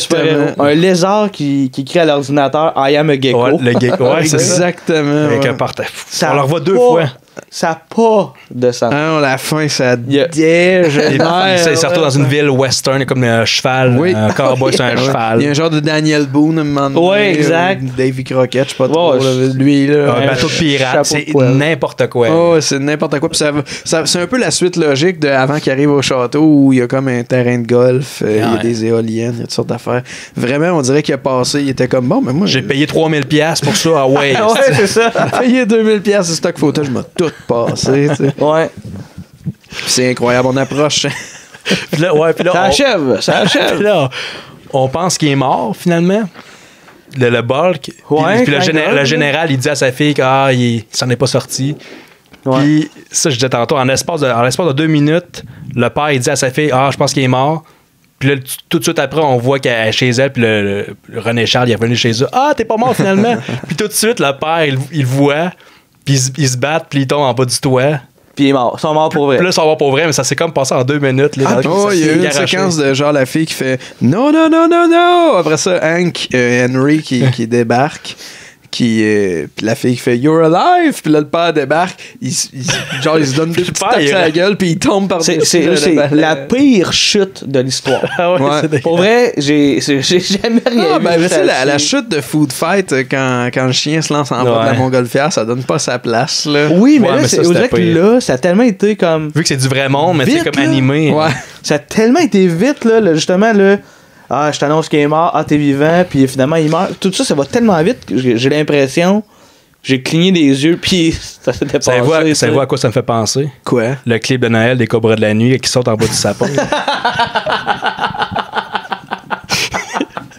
un lézard qui crie à l'ordinateur I am a gecko. Le gecko, c'est exactement. Avec un portail. On le revoit 2 fois. Ça n'a pas de sens. La fin, ça dégénère. C'est surtout dans une ville western, comme un cheval. Un cowboy sur un cheval. Il y a un genre de Daniel Boone, un moment donné. Oui, exact. Davy Crockett, je sais pas trop. Lui, là. Un bateau de pirate, c'est n'importe quoi. Oh, c'est n'importe quoi. Puis c'est un peu la suite logique de avant qu'il arrive au château où il y a comme un terrain de golf, il y a des éoliennes, il y a toutes sortes d'affaires. Vraiment, on dirait qu'il a passé, il était comme bon, mais moi. J'ai payé 3000$ pour ça. Ah ouais. Ouais, c'est ça. J'ai payé 2000$ de stock photo, je m'ai tout passé. Ouais. C'est incroyable, on approche. Puis là, ça achève. Puis là, on pense qu'il est mort finalement. Le Bulk. Puis le général, il dit à sa fille qu'il s'en est pas sorti. Puis ça, je disais tantôt, en l'espace de 2 minutes, le père, il dit à sa fille je pense qu'il est mort. Puis là, tout de suite après, on voit qu'elle est chez elle, puis le René Charles, il est revenu chez eux. T'es pas mort finalement. Puis tout de suite, le père, il voit, puis ils se battent, puis ils tombent en bas du toit. Puis ils sont morts pour vrai. Puis là, ils sont morts pour vrai, mais ça s'est comme passé en 2 minutes. Là, il y a eu une séquence de genre la fille qui fait non, non, non, non, non. Après ça, Henry qui débarque. Puis la fille qui fait You're alive, puis là le père débarque, il se donne 2 petites tapes sur la gueule, puis il tombe par-dessus. C'est la pire chute de l'histoire. Pour vrai, j'ai jamais rien vu. La chute de Food Fight quand le chien se lance en bas de la montgolfière, ça donne pas sa place. Là. Oui, mais là, on dirait que là, ça a tellement été comme. Vu que c'est du vrai monde, mais c'est comme animé. Ça a tellement été vite, là justement, là. Je t'annonce qu'il est mort, t'es vivant, puis finalement il meurt. Tout ça, ça va tellement vite que j'ai l'impression, j'ai cligné des yeux, puis ça s'était passé. Savez-vous à quoi ça me fait penser? Quoi? Le clip de Noël des Cobras de la nuit qui sautent en bas du sapin.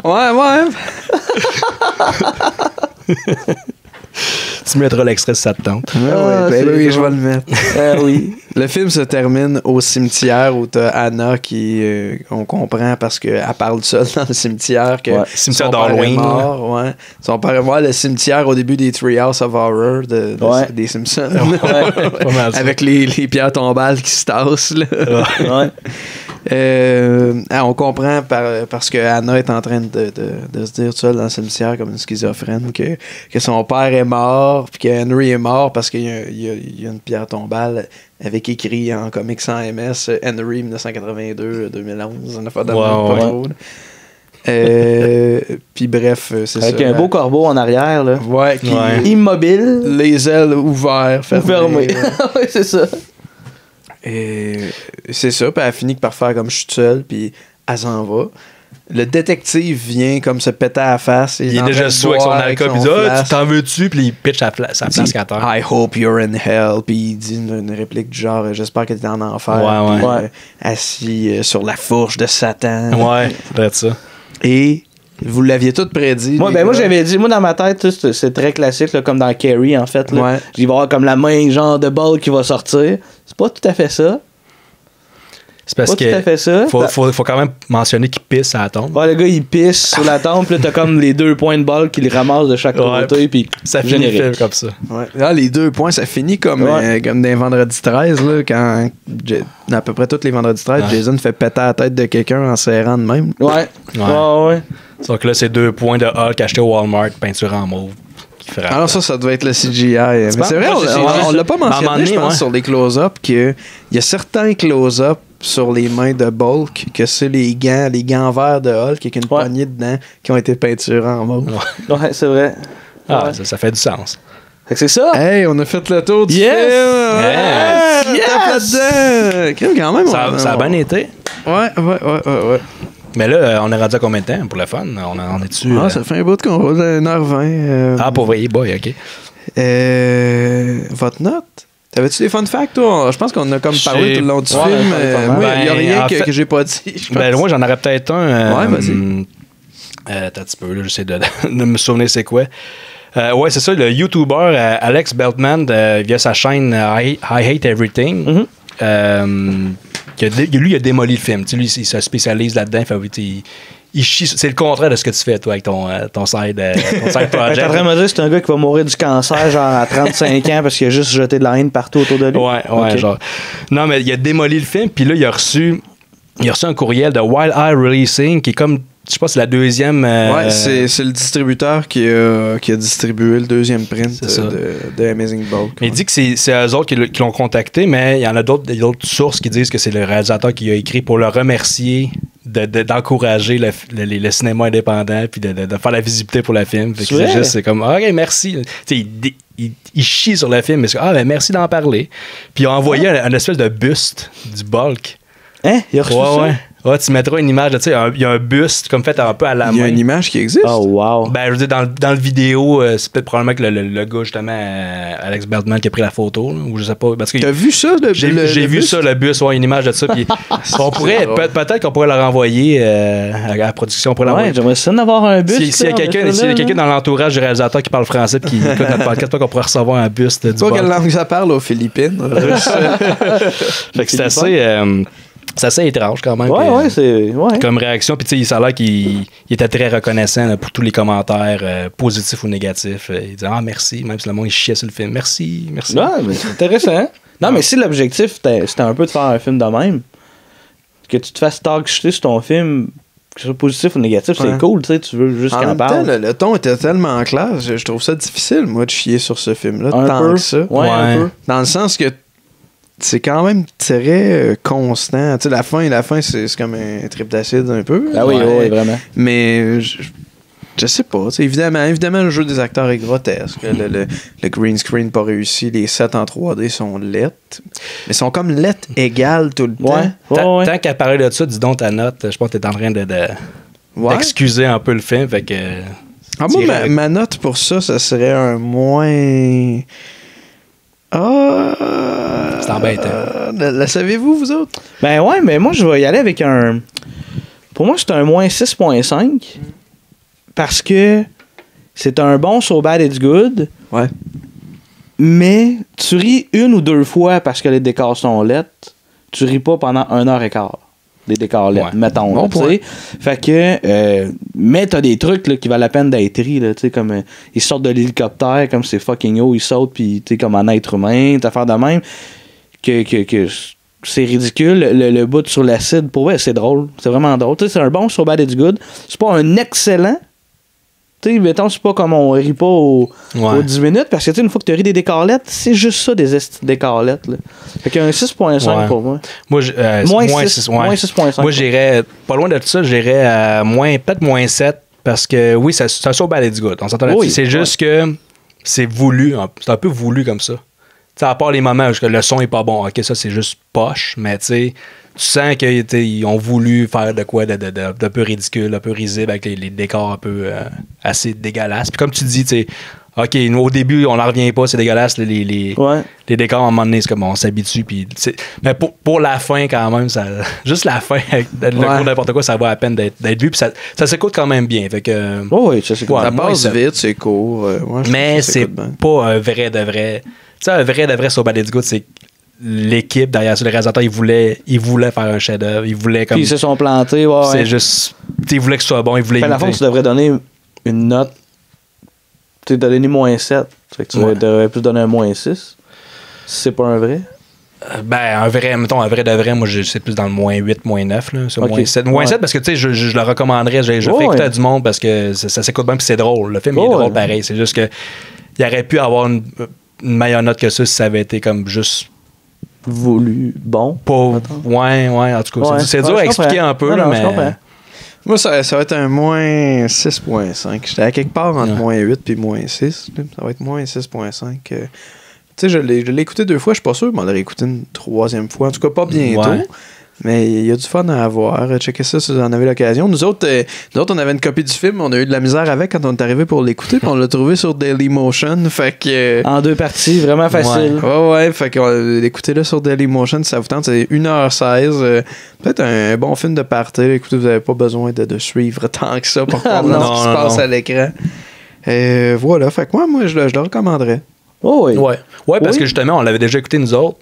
Ouais. Tu mettras l'extrait si ça te tente. Oui, je vais le mettre. Oui. Le film se termine au cimetière où t'as Anna qui, on comprend parce qu'elle parle seule dans le cimetière, que cimetière son père d'Halloween. est mort. Son père est mort, le cimetière au début des Treehouse of Horror des Simpsons. Avec les pierres tombales qui se tassent. Là. On comprend parce que Anna est en train de se dire seule dans le cimetière comme une schizophrène que son père est mort puis que Henry est mort parce qu'il y a une pierre tombale avec écrit en comics sans MS Henry 1982-2011. On a fait de puis bref, c'est ça. Avec un beau corbeau en arrière, là. Ouais, immobile. Les ailes ouvertes, fermées. Oui, c'est ça. Et c'est ça, puis elle finit par faire comme je suis seule, puis elle s'en va. Le détective vient comme se péter à la face. Il est déjà sous avec son alcool, puis il dit tu t'en veux-tu, puis il pitch sa flasque à terre. I hope you're in hell, puis il dit une réplique du genre j'espère que t'es en enfer. Ouais. Assis sur la fourche de Satan. Ouais, ça doit être ça. Et vous l'aviez tout prédit. Moi, j'avais dit, dans ma tête, c'est très classique, là, comme dans Carrie, en fait. Là. Il va y avoir comme la main, genre de balle qui va sortir. C'est pas tout à fait ça. C'est parce que faut quand même mentionner qu'il pisse à la tombe. Ouais, le gars, il pisse sur la tombe, puis là, t'as comme les 2 points de balle qu'il ramasse de chaque côté, puis ça finit le film comme ça. Ouais. Là, les 2 points, ça finit comme des vendredis 13, là, quand à peu près tous les vendredis 13, Jason fait péter la tête de quelqu'un en serrant de même. Ouais. Donc là, c'est 2 points de Hulk achetés au Walmart, peinture en mauve. Alors ça devait être le CGI. Mais c'est vrai, on l'a pas mentionné, je pense, sur les close-up, qu'il y a certains close-up sur les mains de Bulk, que c'est les gants verts de Hulk avec une poignée dedans qui ont été peinturés en mauve. Ouais, c'est vrai. Ça fait du sens. Fait que c'est ça. Hey, on a fait le tour du film. Quand même, ça a bien été. Ouais. Mais là, on est rendu à combien de temps pour le fun? On est dessus. Ça fait un bout de qu'on roule 1h20. Pour vrai, boy, ok. Votre note? T'avais-tu des fun facts, toi? Je pense qu'on a comme parlé tout le long du film. Moi, il n'y a rien que j'ai pas dit. Moi, j'en aurais peut-être un. Vas-y. Attends un petit peu, là, j'essaie de me souvenir c'est quoi. C'est ça, le YouTuber Alex Beltman, via sa chaîne I Hate Everything, lui, il a démoli le film. Lui, il se spécialise là-dedans. Il chie. C'est le contraire de ce que tu fais, toi, avec ton side project. T'es en train de me dire que c'est un gars qui va mourir du cancer, genre à 35 ans, parce qu'il a juste jeté de la haine partout autour de lui? Ouais, genre. Non, mais il a démoli le film, puis là, il a reçu un courriel de Wild Eye Releasing, qui est comme, je sais pas, c'est la deuxième... c'est le distributeur qui a distribué le deuxième print de Amazing Bulk. Il dit que c'est eux autres qui l'ont contacté, mais il y en a d'autres sources qui disent que c'est le réalisateur qui a écrit pour le remercier d'encourager le cinéma indépendant puis de faire la visibilité pour le film. C'est comme, OK, merci. Il chie sur le film, mais c'est merci d'en parler. Puis il a envoyé un espèce de buste du Bulk. Hein? Il a reçu ça? Ouais, tu mettras une image, tu sais, il y a un buste comme fait un peu à la main. Il y a une image qui existe? Oh, wow. Ben, je veux dire, dans le vidéo, c'est peut-être probablement que le gars, justement, Alex Beltman, qui a pris la photo, là, ou je sais pas. T'as vu ça, J'ai vu ça, le buste, une image de ça. Puis peut-être qu'on pourrait le renvoyer à la production. Ouais, j'aimerais ça d'avoir un buste. S'il y a quelqu'un dans l'entourage du réalisateur qui parle français et qui écoute notre podcast, pas qu'on pourrait recevoir un buste du Pas quelle langue ça parle aux Philippines. Fait que c'est assez... C'est assez étrange quand même. Comme réaction. Puis tu sais, ça a l'air qu'il était très reconnaissant là, pour tous les commentaires positifs ou négatifs. Il disait merci, même si le monde il chiait sur le film. Merci. Non, mais c'est intéressant. Non, mais si l'objectif c'était un peu de faire un film de même, que tu te fasses talk-shiter sur ton film, que ce soit positif ou négatif, c'est cool, tu sais, tu veux juste qu'en parle. Le ton était tellement clair, je trouve ça difficile, moi, de chier sur ce film-là, tant que ça. Un peu. Dans le sens que c'est quand même très constant. Tu sais, la fin, c'est comme un trip d'acide un peu. Ah oui, vraiment. Mais je sais pas. Évidemment, le jeu des acteurs est grotesque. Le green screen pas réussi. Les sets en 3D sont lettres. Mais ils sont comme lettres égales tout le temps. Tant qu'à parler de ça, dis donc ta note. Je pense que t'es en train d'excuser un peu le film. Fait que, moi, ma note pour ça serait un moins... c'est embêtant. Le savez-vous, vous autres? Ben ouais, mais moi, je vais y aller avec un... Pour moi, c'est un moins 6.5. Parce que c'est un bon So Bad It's Good. Ouais. Mais tu ris 1 ou 2 fois parce que les décors sont lettres. Tu ris pas pendant 1h15. Des décors lettres, mettons. Bon point. Fait que... mais t'as des trucs là, qui valent la peine d'être ris. Là, comme ils sortent de l'hélicoptère, comme c'est fucking haut, ils sautent, puis comme un être humain, t'as affaire de même. Que c'est ridicule. Le bout sur l'acide, pour vrai, c'est drôle. C'est vraiment drôle. Tu sais, c'est un bon So Bad It's Good. C'est pas un excellent. Tu sais, mettons, c'est pas comme on rit pas aux 10 minutes, parce que tu sais, une fois que tu ris des décarlettes, c'est juste ça, des décarlettes. Là. Fait qu'il y a un 6.5 pour moi. Moi, moins 6.5. Moi, j'irais, pas loin de ça, j'irais à peut-être moins 7, parce que oui, c'est un So Bad It's Good. On s'entend là-dessus. C'est juste que c'est voulu, c'est un peu voulu comme ça. T'sais, à part les moments où le son est pas bon, ok, ça c'est juste poche, mais tu sens qu'ils ont voulu faire de quoi de peu ridicule, un peu risible, avec les décors un peu assez dégueulasses. Puis comme tu dis, ok, nous, au début, on n'en revient pas, c'est dégueulasse, les décors, à un moment donné, c'est comme on s'habitue. Mais pour la fin, quand même, juste la fin, le cours n'importe quoi, ça vaut la peine d'être vu, puis ça s'écoute quand même bien. Fait que, oui, ça s'écoute. Ça passe vite, c'est court. Mais c'est pas un vrai de vrai. Tu sais, un vrai de vrai So Bad It's Good, c'est l'équipe derrière ça. Le réalisateur, il voulait faire un chef-d'œuvre. Il voulait comme. Puis ils se sont plantés, C'est juste. Il voulait que ce soit bon. Il voulait. À la fin, tu devrais donner une note. Tu t'as donné moins 7. Fait que tu devrais plus donner un moins 6. Si c'est pas un vrai. Un vrai de vrai, moi, c'est plus dans le moins 8, moins 9. Là. Moins 7. Moins 7 parce que, tu sais, je le recommanderais. Je fais écouter à du monde parce que ça s'écoute bien puis c'est drôle. Le film, il est drôle pareil. C'est juste que il aurait pu avoir une meilleure note que ça si ça avait été comme juste voulu bon. Pas, en tout cas. C'est dur à expliquer un peu, mais. Moi, ça va être un moins 6.5. J'étais à quelque part entre moins 8 et moins 6. Ça va être moins 6.5. Tu sais, je l'ai écouté 2 fois, je suis pas sûr, mais on l'aurait écouté une 3e fois. En tout cas, pas bientôt. Ouais. Mais il y a du fun à avoir. Checkez ça si vous en avez l'occasion. Nous autres, on avait une copie du film. On a eu de la misère avec quand on est arrivé pour l'écouter. Puis on l'a trouvé sur Dailymotion. Fait que, en 2 parties, vraiment facile. Ouais. Fait que écoutez-le sur Dailymotion si ça vous tente. C'est 1h16. Peut-être un bon film de party. Écoutez, vous n'avez pas besoin de suivre tant que ça pour comprendre ce qui se passe à l'écran. Voilà. Fait que moi je le recommanderais. Oh oui. Ouais, parce que justement, on l'avait déjà écouté nous autres.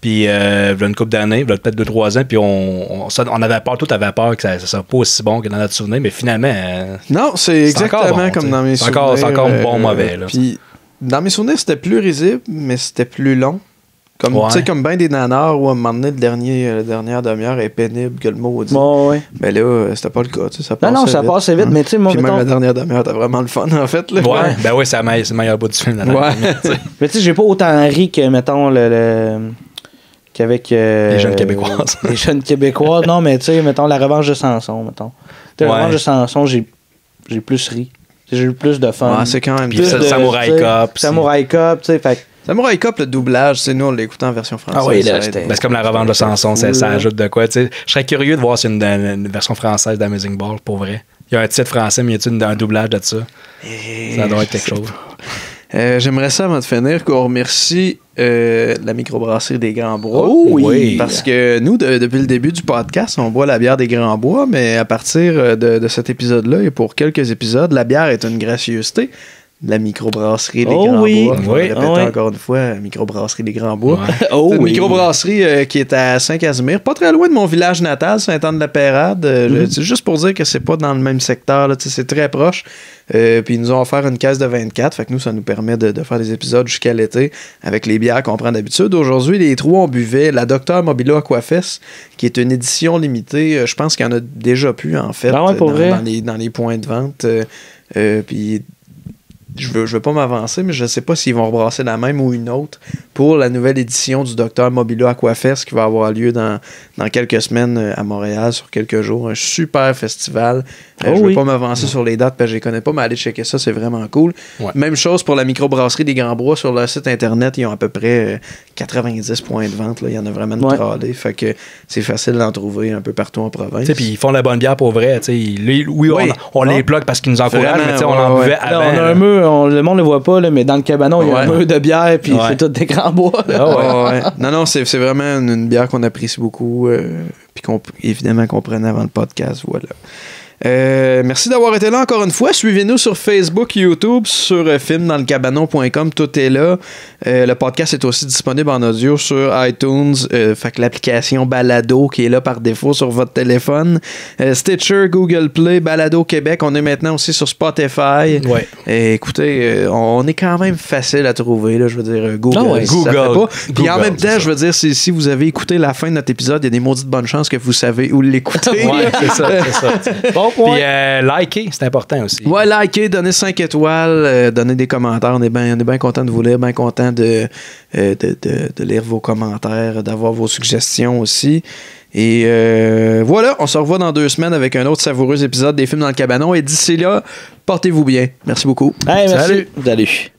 Puis, il y a une couple d'années, il y a peut-être 2-3 ans, puis on avait peur, tout avait peur que ça ne soit pas aussi bon que dans notre souvenir, mais finalement. Non, c'est exactement bon, comme dans mes souvenirs. C'est encore bon, mauvais. Là. Puis, dans mes souvenirs, c'était plus risible, mais c'était plus long. Comme, tu sais, comme ben des nanars où à un moment donné, la dernière demi-heure est pénible que le mot dit. Mais là, c'était pas le cas. Ça passait vite, mais tu sais, puis même la dernière demi-heure, t'as vraiment le fun, en fait. Là. Ouais, c'est le meilleur bout du film. Mais tu sais, j'ai pas autant ri que, mettons, qu'avec les jeunes Québécoises. Les jeunes Québécois, non, mais tu sais, mettons, la revanche de Samson, mettons. La revanche de Samson, j'ai plus ri. J'ai eu plus de fun. C'est quand même plus de Samurai Cop. Samurai Cop, tu sais, fait. Samurai Cop, le doublage, nous on l'écoutait en version française. Ah oui, là, c'est comme la revanche de Samson, ça ajoute de quoi. Je serais curieux de voir si y a une version française d'Amazing Ball, pour vrai. Il y a un titre français, mais y a-t-il un doublage de ça? Ça doit être quelque chose. J'aimerais ça, avant de finir, qu'on remercie la microbrasserie des Grands Bois. Oh oui! Parce que nous, depuis le début du podcast, on boit la bière des Grands Bois, mais à partir de cet épisode-là, et pour quelques épisodes, la bière est une gracieuseté de la microbrasserie des Grands Bois. Je vais répéter encore une fois, microbrasserie des Grands Bois. C'est une microbrasserie qui est à Saint-Casimir, pas très loin de mon village natal, Saint-Anne-de-la-Pérade. C'est juste pour dire que c'est pas dans le même secteur, là, c'est très proche. Puis ils nous ont offert une caisse de 24, fait que nous, ça nous permet de faire des épisodes jusqu'à l'été avec les bières qu'on prend d'habitude. Aujourd'hui, les 3, on buvait la Dr Mobilo Aquafest, qui est une édition limitée. Je pense qu'il y en a déjà plus, en fait, dans les points de vente. Puis je veux pas m'avancer, mais je sais pas s'ils vont rebrasser la même ou une autre pour la nouvelle édition du Dr Mobilo Aquafest qui va avoir lieu dans quelques semaines à Montréal, sur quelques jours. Un super festival. Je veux pas m'avancer sur les dates parce que je les connais pas, mais allez checker ça, c'est vraiment cool. Ouais. Même chose pour la microbrasserie des Grands Bois. Sur leur site internet, ils ont à peu près 90 points de vente. Là. Il y en a vraiment une tralée. Fait que c'est facile d'en trouver un peu partout en province. Puis ils font de la bonne bière pour vrai. On les bloque parce qu'ils nous encouragent, mais on en buvait avant. On a un mur, le monde ne le voit pas, là, mais dans le cabanon, il y a un mur de bière, puis c'est tout des Grands Bois. Non, c'est vraiment une bière qu'on apprécie beaucoup, puis évidemment qu'on prenait avant le podcast. Voilà. Merci d'avoir été là encore une fois. Suivez-nous sur Facebook, YouTube, sur filmdanslecabanon.com. Tout est là. Le podcast est aussi disponible en audio sur iTunes. Fait que l'application Balado qui est là par défaut sur votre téléphone. Stitcher, Google Play, Balado Québec. On est maintenant aussi sur Spotify. Ouais. Écoutez, on est quand même facile à trouver. Là, je veux dire, Google. Puis en même temps, je veux dire, si vous avez écouté la fin de notre épisode, il y a des maudites bonnes chances que vous savez où l'écouter. Ouais, c'est ça. Bon point. Puis likez, c'est important aussi. Ouais, likez, donnez 5 étoiles, donnez des commentaires. On est bien content de vous lire, bien content de lire vos commentaires, d'avoir vos suggestions aussi. Et voilà, on se revoit dans 2 semaines avec un autre savoureux épisode des Films dans le Cabanon. Et d'ici là, portez-vous bien. Merci beaucoup. Hey, merci. Salut. Salut.